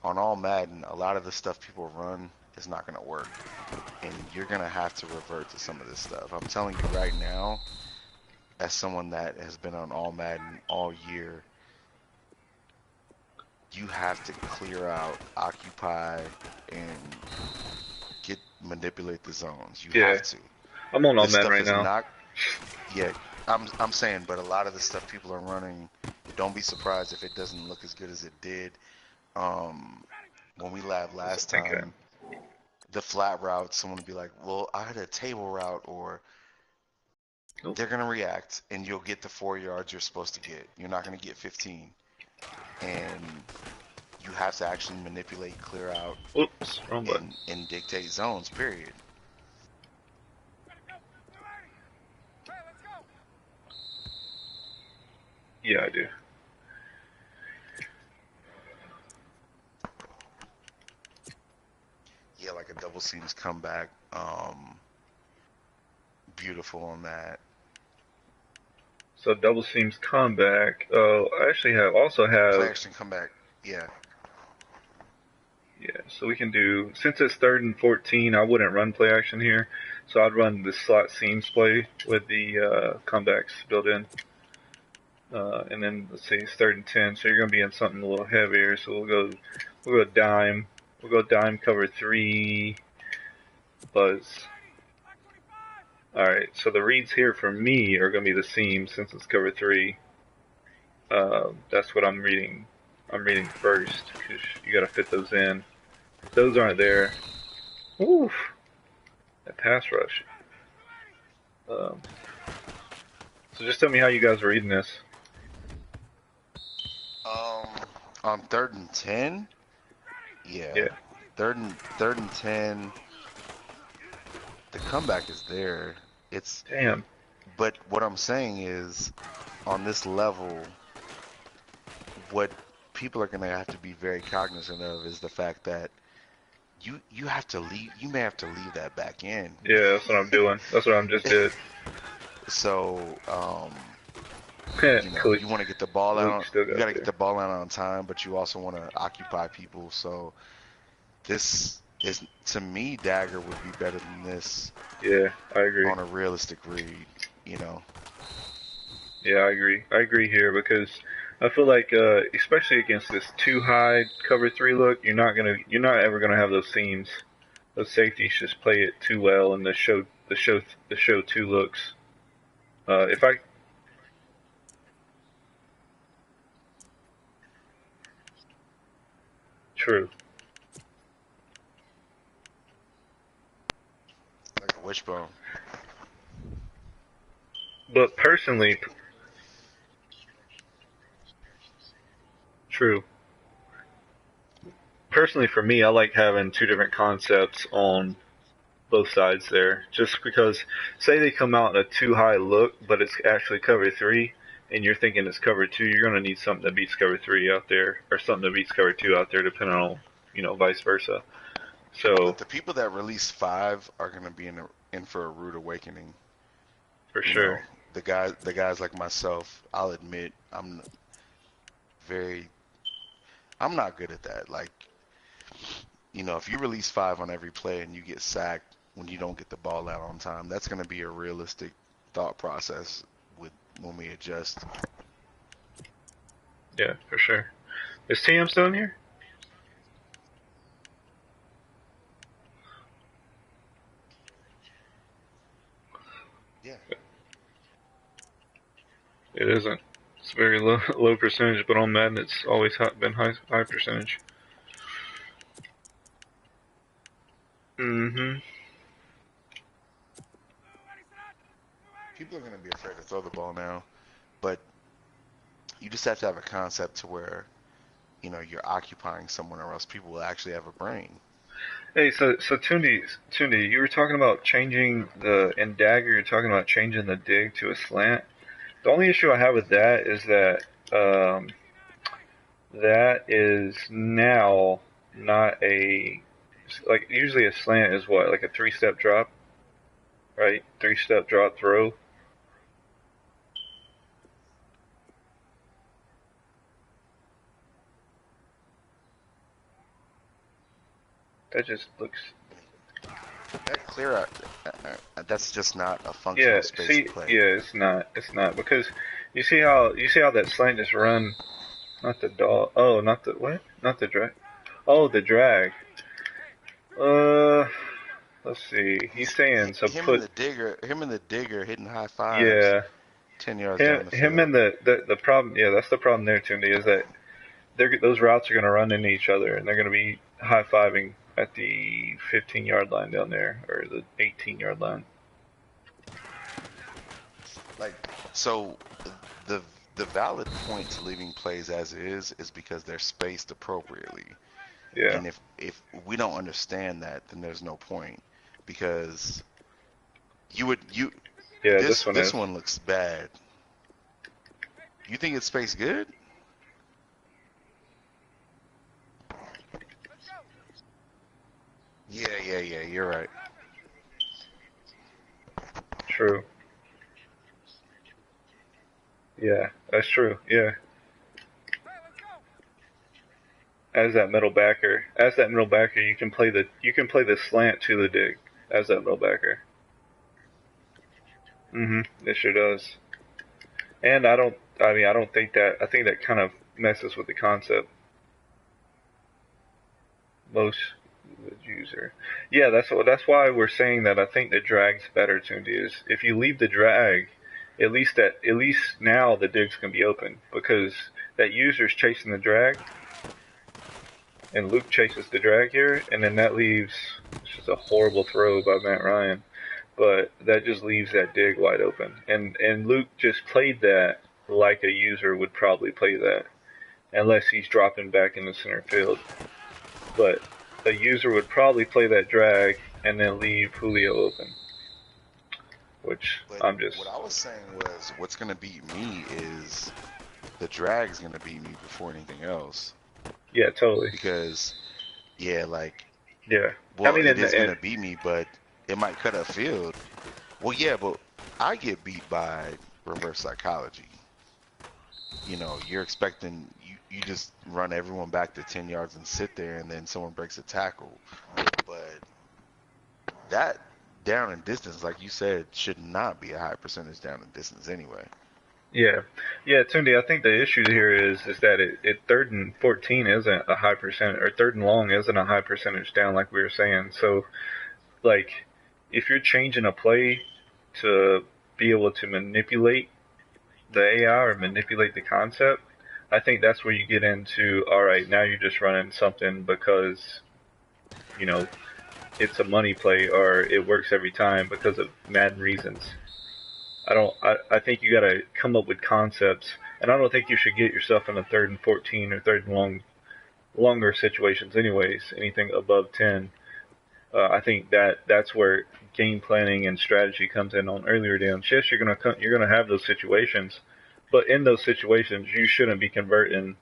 On all Madden, a lot of the stuff people run is not gonna work, and you're gonna have to revert to some of this stuff. I'm telling you right now, as someone that has been on all Madden all year, you have to clear out, occupy, and manipulate the zones. You Yeah, have to. I'm on all This men stuff right is now. not. Yeah, I'm saying, but a lot of the stuff people are running, don't be surprised if it doesn't look as good as it did. When we laughed last Okay. time, the flat route, someone would be like, "Well, I had a table route," or Nope. they're gonna react, and you'll get the 4 yards you're supposed to get. You're not gonna get 15, and you have to actually manipulate, clear out, Oops, wrong button. and dictate zones. Period. Yeah, I do. Yeah, like a double seams comeback. Beautiful on that. So double seams comeback. I actually also Play have. action comeback. Yeah. Yeah, so we can do, since it's 3rd and 14, I wouldn't run play action here. So I'd run the slot seams play with the comebacks built in. And then let's see, it's 3rd and 10, so you're gonna be in something a little heavier. So we'll go dime. We'll go dime cover 3 buzz. Alright, so the reads here for me are gonna be the seams since it's cover 3. That's what I'm reading. I'm reading first because you gotta fit those in. If those aren't there, oof, that pass rush. Um, so just tell me how you guys are reading this. On 3rd and 10, yeah. Yeah. Third and 10, the comeback is there. It's Damn. But what I'm saying is, on this level, what people are gonna have to be very cognizant of is the fact that you have to leave. You may have to leave that back in. Yeah, that's what I'm doing. That's what I just did. So, Luke you want to get the ball out. still You got got to there. get the ball out on time, but you also want to occupy people. So, this is, to me, dagger would be better than this Yeah, I agree. on a realistic read. Yeah, I agree. I agree here because I feel like, especially against this too high cover three look, you're not ever gonna have those seams. Those safeties just play it too well, and the show two looks. If I true, Like a wishbone. but personally, true. Personally, for me, I like having two different concepts on both sides there. Just because, say they come out in a too high look, but it's actually cover three, and you're thinking it's cover two, you're going to need something that beats cover three out there, or something that beats cover two out there, depending on, vice versa. So, But the people that release 5 are going to be in for a rude awakening. for You sure. know, the guys like myself, I'll admit very I'm not good at that. Like, if you release 5 on every play and you get sacked when you don't get the ball out on time, that's going to be a realistic thought process when we adjust. Yeah, for sure. Is TM still in here? Yeah. It isn't. It's very low percentage, but on Madden it's always been high percentage. Mm-hmm. People are going to be afraid to throw the ball now, but you just have to have a concept to where, you're occupying someone, or else people will actually have a brain. Hey, so Tundi, you were talking about changing in Dagger. You're talking about changing the dig to a slant. The only issue I have with that is that that is now not like usually a slant is what, like a three-step drop, right? Three-step drop throw. That just looks. That clear out, that's just not a Yeah, functional space see, play. yeah, it's not because you see how that slant just run, not the dog. Oh, not the what? Not the drag. Oh, the drag. Uh, let's see. He's He's saying so. him and the digger hitting high fives, Yeah, 10 yards him down the him field. and the problem. Yeah, that's the problem there, Tundi, is that those routes are going to run into each other, and they're going to be high fiving at the 15-yard line down there, or the 18-yard line. Like, so the the valid point to leaving plays as is because they're spaced appropriately. Yeah, And if we don't understand that, then there's no point, because you would you yeah. this This one this is. one looks bad. You think it's spaced good? Yeah. You're right. True. Yeah, that's true. Yeah. As that middle backer, you can play the slant to the dig as that middle backer. It sure does. And I don't think that. I think that kind of messes with the concept most would user. Yeah, that's why we're saying that I think the drag's better tuned is if you leave the drag, at least now the dig's gonna be open because that user's chasing the drag and Luke chases the drag here, and then that leaves. It's just a horrible throw by Matt Ryan, but that just leaves that dig wide open. And Luke just played that like a user would probably play that, unless he's dropping back in the center field. But a user would probably play that drag and then leave Julio open, which But I'm just. what I was saying was, what's gonna beat me is the drag's gonna beat me before anything else. Yeah, totally. Because, yeah, like, Yeah, I well, mean, it in is the gonna end, beat me, but it might cut a field. Well, yeah, but I get beat by reverse psychology. You're expecting you just run everyone back to 10 yards and sit there, and then someone breaks a tackle. But that down and distance, like you said, should not be a high percentage down and distance anyway. Yeah, yeah, Tunde. I think the issue here is that it third and 14 isn't a high percent, or third and long isn't a high percentage down like we were saying. So like, if you're changing a play to be able to manipulate the AI or manipulate the concept, I think that's where you get into, all right, now you're just running something because you know it's a money play or it works every time because of Madden reasons. I think you got to come up with concepts, and I don't think you should get yourself in a third and 14 or third and longer situations. Anyways, anything above 10, I think that's where game planning and strategy comes in on earlier downs. Yes, you're gonna have those situations, but in those situations, you shouldn't be converting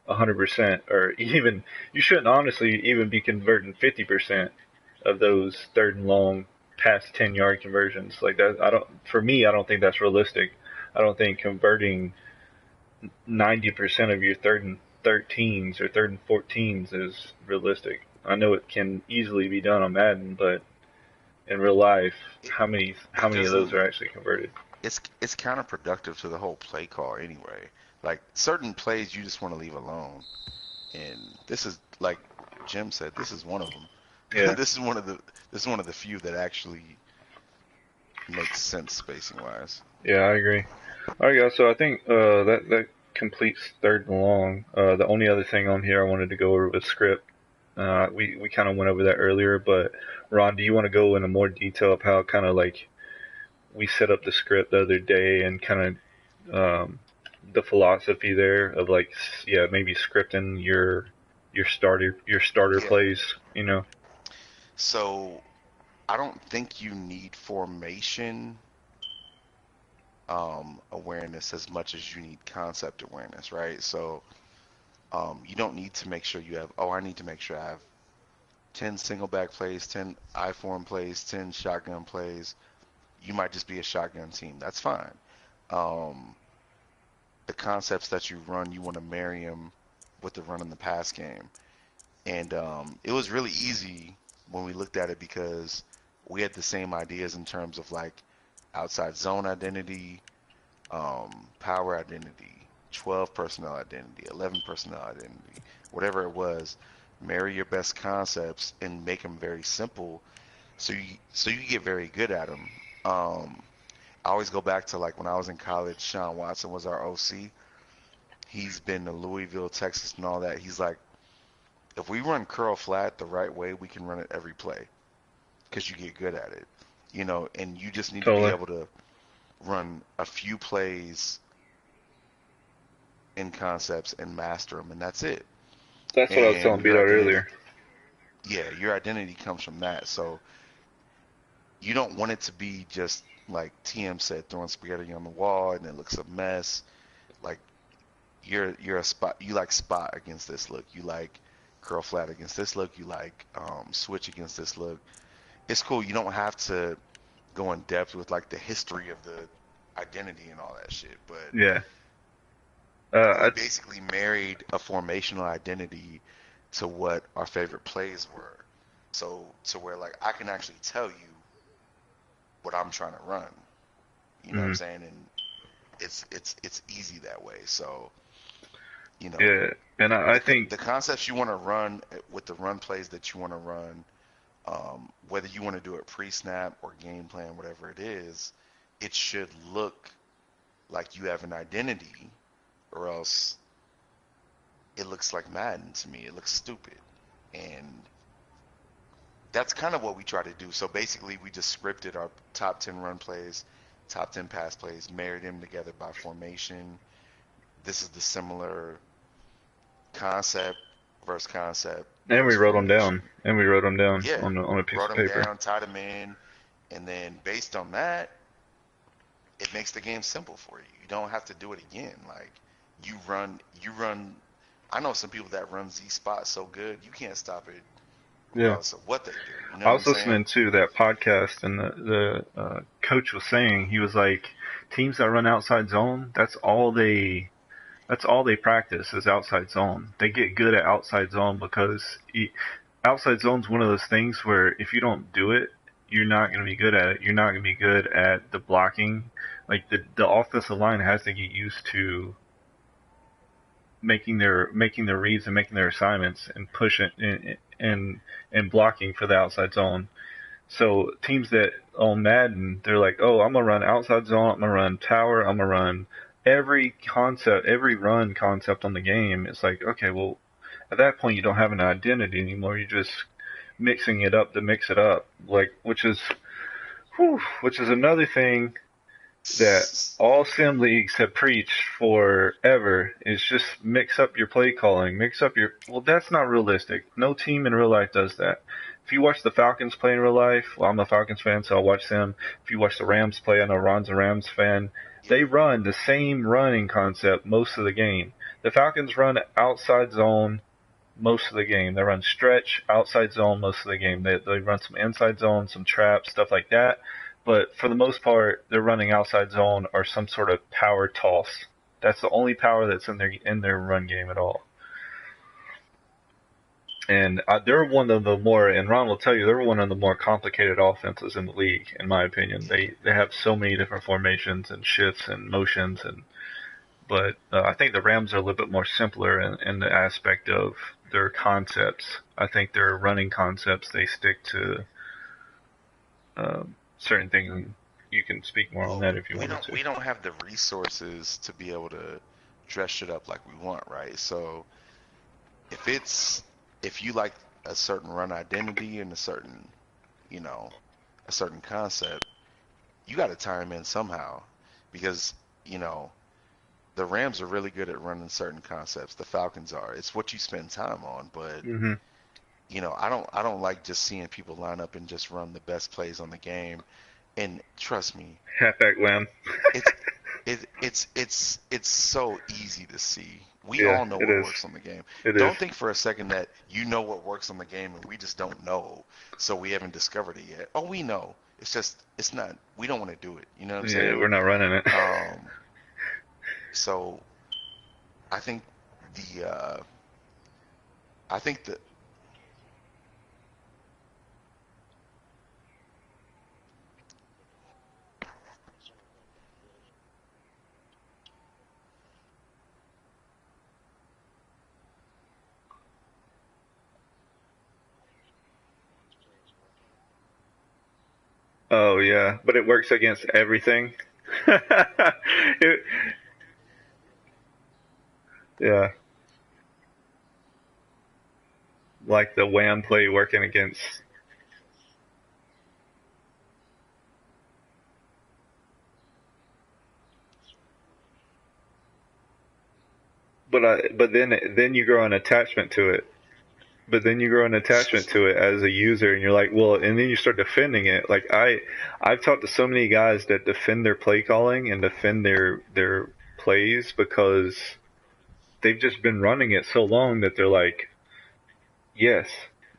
100%, or even you shouldn't honestly even be converting 50% of those third and long past 10-yard conversions like that. I don't. For me, I don't think that's realistic. I don't think converting 90% of your third and 13s or third and 14s is realistic. I know it can easily be done on Madden, but in real life, It how it many of those doesn't. are actually converted? It's counterproductive to the whole play call anyway. Like certain plays you just want to leave alone, and this is like Jim said, this is one of them. Yeah, This is one of the few that actually makes sense spacing wise. yeah, I agree. All right, guys. So I think that completes third and long. The only other thing on here I wanted to go over was script. We kind of went over that earlier, but Ron, do you want to go into more detail of how kind of like we set up the script the other day and kind of the philosophy there of like, yeah, maybe scripting your starter Yeah. plays, you know? So I don't think you need formation awareness as much as you need concept awareness, right? So you don't need to make sure you have, oh, I need to make sure I have 10 single back plays, 10 I form plays, 10 shotgun plays. You might just be a shotgun team. That's fine. Um, the concepts that you run, you want to marry them with the run in the pass game. And it was really easy when we looked at it because we had the same ideas in terms of like outside zone identity, power identity, 12 personnel identity, 11 personnel identity, whatever it was. Marry your best concepts and make them very simple, so you get very good at them. I always go back to like when I was in college. Sean Watson was our OC. He's been to Louisville, Texas, and all that. He's like, if we run curl flat the right way, we can run it every play because you get good at it, and you just need to be Totally. able to run a few plays in concepts and master them, and that's it. That's what I was And telling your Beto identity, earlier. yeah, your identity comes from that. So you don't want it to be just like TM said, throwing spaghetti on the wall and it looks a mess. Like you're a spot. You like spot against this look. You like curl flat against this look. You like switch against this look. It's cool. You don't have to go in depth with like the history of the identity and all that shit. But Yeah. we Uh, basically married a formational identity to what our favorite plays were. So to where like I can actually tell you what I'm trying to run. You know what I'm mm, saying? And it's easy that way. So you know yeah. And I think, the concepts you want to run with the run plays that you want to run, whether you want to do it pre-snap or game plan, whatever it is, it should look like you have an identity, or else it looks like Madden to me. It looks stupid, and that's kind of what we try to do. So basically, we just scripted our top 10 run plays, top 10 pass plays, married them together by formation. This is the similar concept versus concept and we versus wrote them down. formation. And we wrote them down Yeah, on a piece wrote of them paper. down, tied them in, and then based on that, it makes the game simple for you. You don't have to do it again. Like you run. I know some people that run Z spot so good you can't stop it, Yeah. regardless of what they do. You know I what I'm was saying? listening to that podcast, and the coach was saying, he was like, teams that run outside zone, that's all they practice is outside zone. They get good at outside zone because outside zone's one of those things where if you don't do it, you're not going to be good at it. You're not going to be good at the blocking. Like the offensive line has to get used to making their reads and making their assignments and pushing and blocking for the outside zone. So teams that on Madden, they're like, oh, I'm gonna run outside zone, I'm gonna run tower, I'm gonna run every concept, every run concept on the game. It's like, okay, well, at that point you don't have an identity anymore. You're just mixing it up to mix it up, like which is another thing that all sim leagues have preached forever is just mix up your play calling, mix up your. Well, that's not realistic. No team in real life does that. If you watch the Falcons play in real life, well, I'm a Falcons fan, so I'll watch them. If you watch the Rams play, I know Ron's a Rams fan. They run the same running concept most of the game. The Falcons run outside zone most of the game. They run stretch, outside zone most of the game. They run some inside zone, some traps, stuff like that. But for the most part, they're running outside zone or some sort of power toss. That's the only power that's in their run game at all. And they're one of the more, and Ron will tell you, they're one of the more complicated offenses in the league, in my opinion. They have so many different formations and shifts and motions, but I think the Rams are a little bit more simpler in the aspect of their concepts. I think their running concepts, they stick to certain things. You can speak more on that if you want to. We don't have the resources to be able to dress shit up like we want, right? So if you like a certain run identity and a certain concept, you got to tie them in somehow, because the Rams are really good at running certain concepts. The Falcons are. It's what you spend time on, but I don't like just seeing people line up and just run the best plays on the game. And trust me, halfback wham. It's so easy to see. We all know what works on the game. Don't think for a second that you know what works on the game and we just don't know, so we haven't discovered it yet. Oh, we know. It's not. We don't want to do it. You know what I'm saying? Yeah, we're not running it. So I think the Oh yeah, but it works against everything. Yeah, like the wham play working against. But then you grow an attachment to it. But then you grow an attachment to it as a user, and you're like, well, and then you start defending it. Like I've talked to so many guys that defend their play calling and defend their plays because they've just been running it so long that they're like, yes,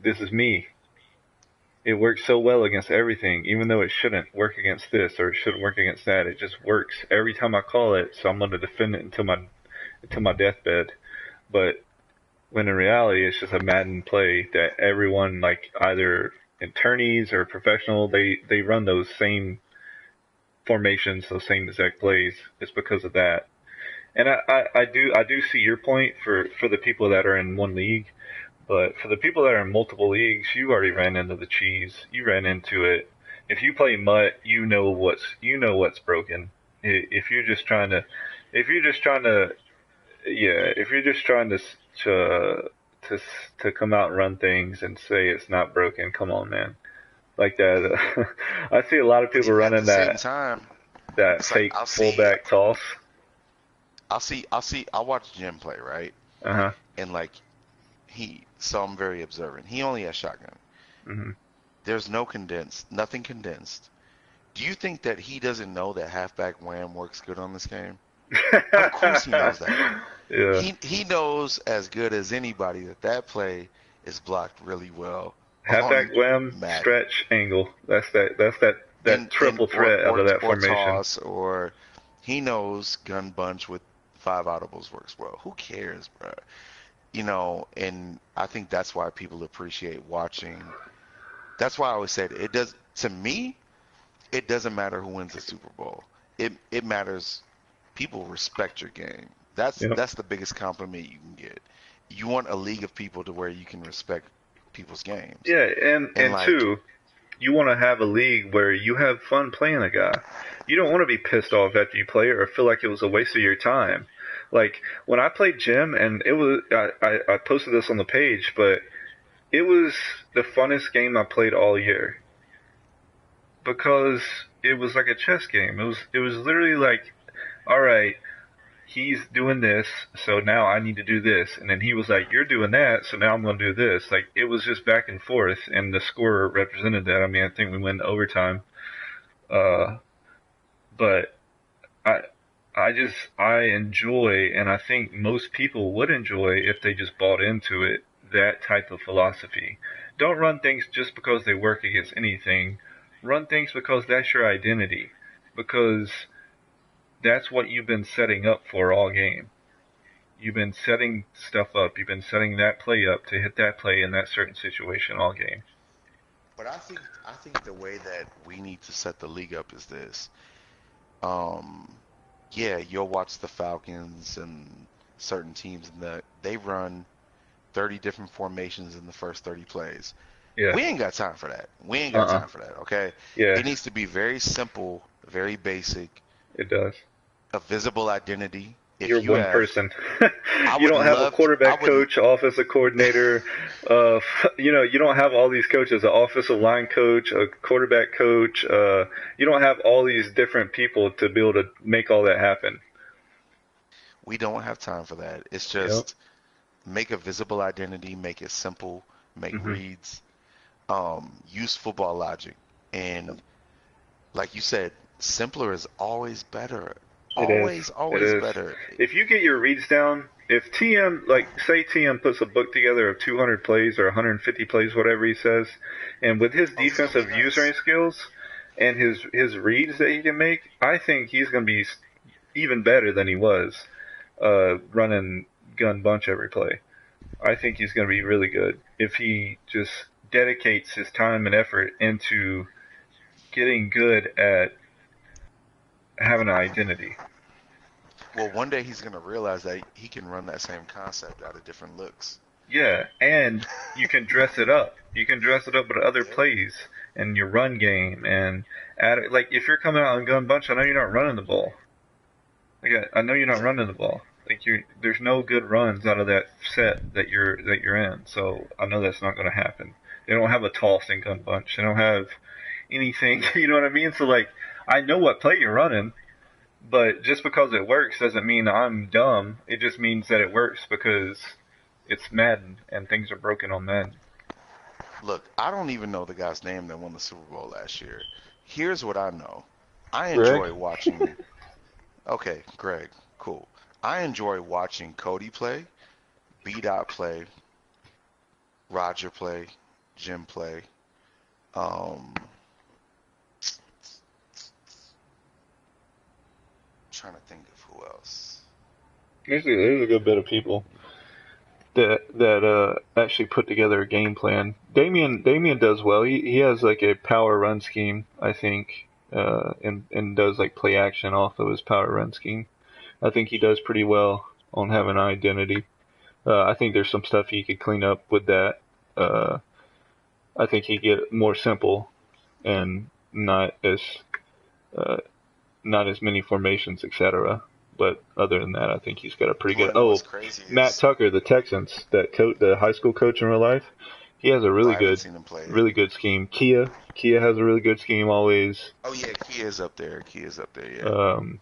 this is me. It works so well against everything, even though it shouldn't work against this or it shouldn't work against that. It just works every time I call it, so I'm going to defend it until my deathbed. But when in reality, it's just a Madden play that everyone, like either attorneys or professional, they run those same formations, those same exact plays. It's because of that. And I do see your point for the people that are in one league, but for the people that are in multiple leagues, you already ran into the cheese. You ran into it. If you play MUT, you know what's broken. If you're just trying to come out and run things and say it's not broken, come on, man. Like that. I see a lot of people running that fake fullback toss. I'll watch Jim play, right? Uh-huh. And I'm very observant. He only has shotgun. Mm-hmm. There's nothing condensed. Do you think that he doesn't know that halfback wham works good on this game? Of course he knows that. Yeah. He knows as good as anybody that play is blocked really well. Halfback wham, stretch, angle. That's that triple threat out of that formation. Toss, or he knows gun bunch with 5 audibles works well. Who cares, bro? And I think that's why people appreciate watching. That's why I always said To me, it doesn't matter who wins the Super Bowl. It matters people respect your game. Yep. That's the biggest compliment you can get. You want a league of people to where you can respect people's games. Yeah, And and like two, you want to have a league where you have fun playing a guy. You don't want to be pissed off after you play or feel like it was a waste of your time. Like when I played Jim, and it was I posted this on the page, but it was the funnest game I played all year because it was like a chess game. It was literally like, all right, he's doing this, so now I need to do this. And then he was like, you're doing that, so now I'm going to do this. Like, it was just back and forth, and the score represented that. I mean, I think we went overtime. Uh, but I, I enjoy, and I think most people would enjoy if they just bought into it, that type of philosophy. Don't run things just because they work against anything. Run things because that's your identity. Because that's what you've been setting up for all game. You've been setting stuff up. You've been setting that play up to hit that play in that certain situation all game. but I think the way that we need to set the league up is this. Um yeah, you'll watch the Falcons and certain teams and they run 30 different formations in the first 30 plays. Yeah. We ain't got time for that. We ain't got Uh-uh. time for that, okay? Yeah, It needs to be very simple, very basic, it does. a visible identity. You're If you one have, person. I You would don't have a love, I quarterback would, coach, offensive coordinator. You don't have all these coaches, an offensive line coach, a quarterback coach. You don't have all these different people to be able to make all that happen. we don't have time for that. It's Yep. just make a visible identity, make it simple, make Mhm. reads, use football logic. And like you said, simpler is always better. It is. Always, It always is. better. If you get your reads down, if TM, like, say TM puts a book together of 200 plays or 150 plays, whatever he says, and with his Oh, he's gonna be defensive nice. usering skills and his reads that he can make, I think he's going to be even better than he was running gun bunch every play. I think he's going to be really good if he just dedicates his time and effort into getting good at having an identity. Well, one day he's gonna realize that he can run that same concept out of different looks. Yeah, and you can dress it up. You can dress it up with other Yep. plays and your run game and add it. Like if you're coming out on gun bunch, I know you're not running the ball. Like I know you're not Yeah. running the ball. Like there's no good runs out of that set that you're in. So I know that's not going to happen. They don't have a toss in gun bunch. They don't have anything. You know what I mean? So like I know what play you're running, but just because it works doesn't mean I'm dumb. It just means that it works because it's Madden and things are broken on Madden. Look, I don't even know the guy's name that won the Super Bowl last year. Here's what I know. I Greg? enjoy watching. Okay, Greg, cool. I enjoy watching Cody play, B Dot play, Roger play, Jim play. Um, trying to think of who else. There's a good bit of people that actually put together a game plan. Damien does well. He has like a power run scheme, I think, and does like play action off of his power run scheme. I think he does pretty well on having an identity. I think there's some stuff he could clean up with that. Uh, I think he get more simple and uh, not as many formations, etc. But other than that, I think he's got a pretty You good. want to know what's Oh, crazy Matt is, Tucker, the Texans, the high school coach in real life, he has a oh, I haven't seen him play. really good scheme. Kia has a really good scheme always. Oh yeah, Key is up there. Key is up there. Yeah. Um,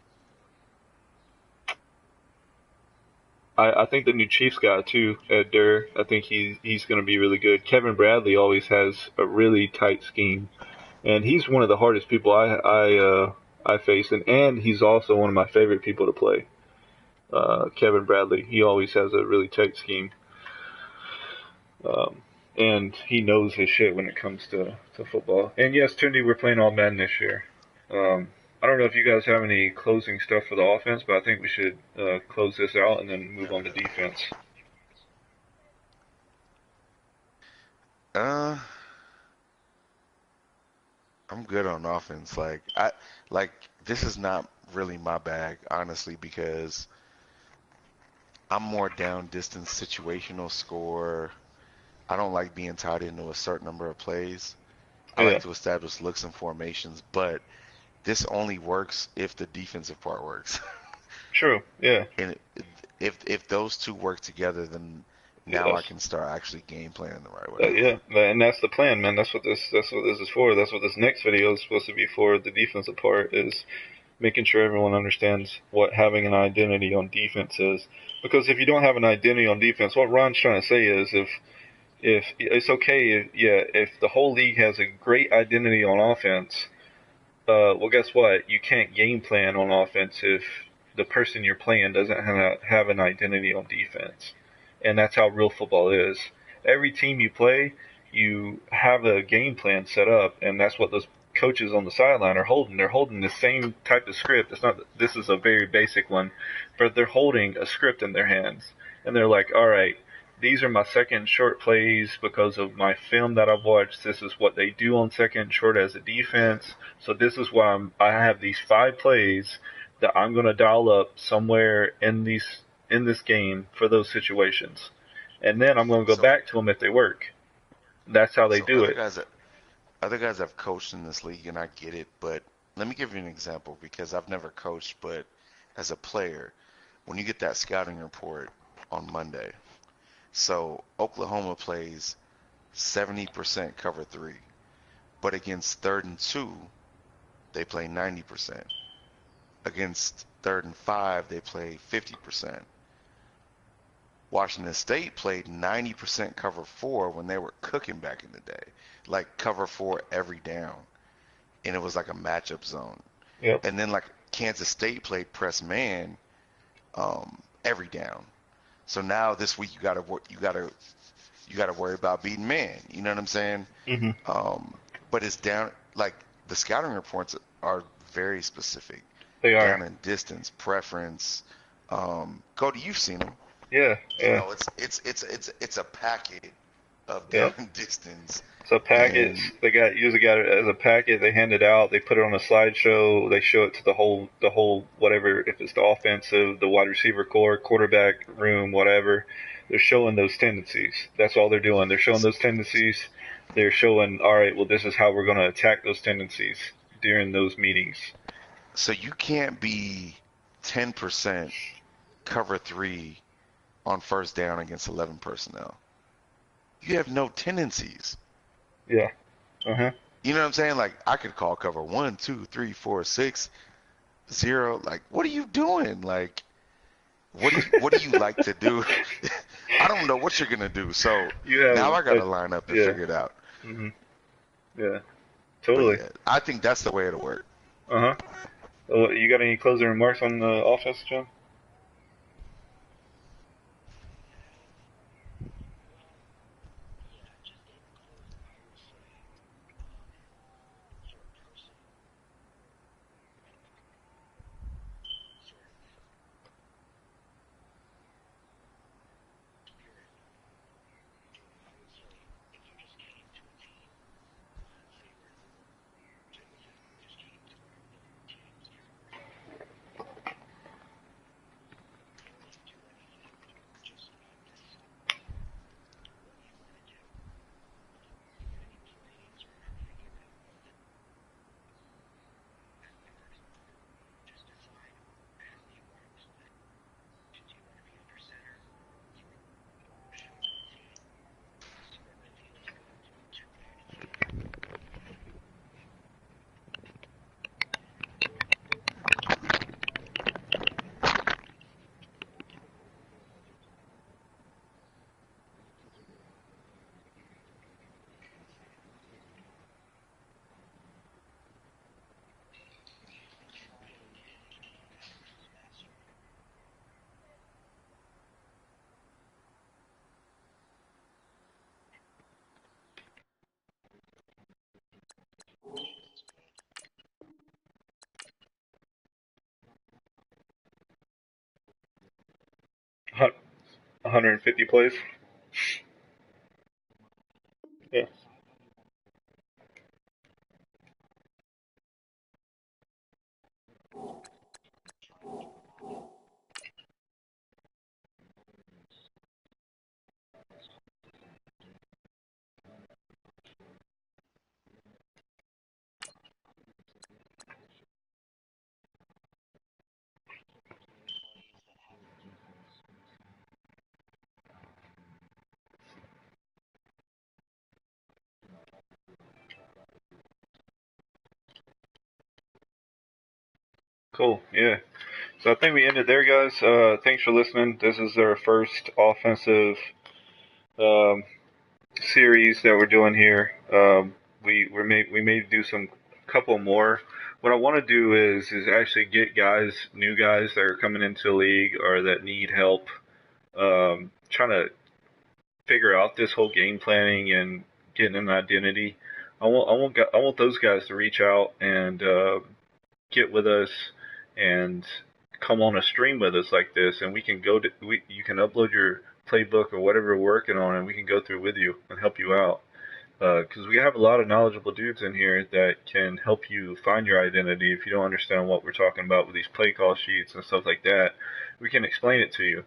I think the new Chiefs guy too, Ed Durr. I think he's going to be really good. Kevin Bradley always has a really tight scheme, and he's one of the hardest people I face, and he's also one of my favorite people to play. Kevin Bradley, he always has a really tight scheme, and he knows his shit when it comes to football. And yes, Tunde, we're playing all men this year. I don't know if you guys have any closing stuff for the offense, but I think we should close this out and then move on to defense. Uh, I'm good on offense. Like this is not really my bag, honestly, because I'm more down distance situational score. I don't like being tied into a certain number of plays. I like Yeah, to establish looks and formations, but this only works if the defensive part works. true. Yeah, And if those two work together, then now I yes. can start actually game planning the right way. Yeah, and that's the plan, man. That's what this is for. That's what this next video is supposed to be for. The defensive part is making sure everyone understands what having an identity on defense is. Because if you don't have an identity on defense, what Ron's trying to say is if it's okay, if the whole league has a great identity on offense, well, guess what? You can't game plan on offense if the person you're playing doesn't have an identity on defense. And that's how real football is. Every team you play, you have a game plan set up, and that's what those coaches on the sideline are holding. They're holding the same type of script. It's not. This is a very basic one, but they're holding a script in their hands, and they're like, all right, these are my second short plays because of my film that I've watched. This is what they do on second short as a defense. So this is why I have these 5 plays that I'm going to dial up somewhere in this game for those situations, and then I'm going to go So back to them if they work. That's how they so do it. other guys have coached in this league, and I get it, but let me give you an example because I've never coached, but as a player, when you get that scouting report on Monday, so Oklahoma plays 70% cover three, but against third and two, they play 90%. Against third and five, they play 50%. Washington State played 90% cover four when they were cooking back in the day, like cover four every down, and it was like a matchup zone. Yep. And then like Kansas State played press man every down. So now this week you gotta worry about beating man. You know what I'm saying? Mhm. But it's down like the scouting reports are very specific, They are. down in distance, preference. Cody, you've seen them. Yeah. You Yeah. know, it's a packet of down Yep. and distance, So packets, and they usually got it as a packet. They hand it out. They put it on a slideshow. They show it to the whole whatever. If it's the offensive, the wide receiver core, quarterback room, whatever. They're showing those tendencies. That's all they're doing. They're showing those tendencies. They're showing, all right, well, this is how we're going to attack those tendencies during those meetings. so you can't be 10% cover three on first down against 11 personnel. You have no tendencies. Yeah. Uh huh. You know what I'm saying? Like I could call cover one, two, three, four, six, zero. Like, what are you doing? Like, what do you like to do? I don't know what you're gonna do. So You now have I gotta line up and yeah. figure it out. Mhm. Yeah. But Totally. yeah, I think that's the way it'll work. Uh huh. Well, you got any closing remarks on the offense, John? 150 plays. Yeah. Cool. Yeah. So I think we ended there, guys. Thanks for listening. This is our first offensive um, series that we're doing here. We may do some couple more. What I want to do is actually get guys, new guys that are coming into the league or that need help, trying to figure out this whole game planning and getting an identity. I want those guys to reach out and get with us and come on a stream with us like this, and we can you can upload your playbook or whatever we're working on, and we can go through with you and help you out. Because we have a lot of knowledgeable dudes in here that can help you find your identity if you don't understand what we're talking about with these play call sheets and stuff like that. We can explain it to you,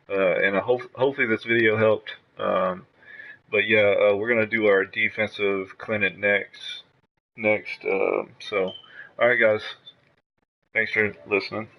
and hopefully this video helped. But yeah, we're gonna do our defensive clinic next. So, all right, guys. Thanks for listening.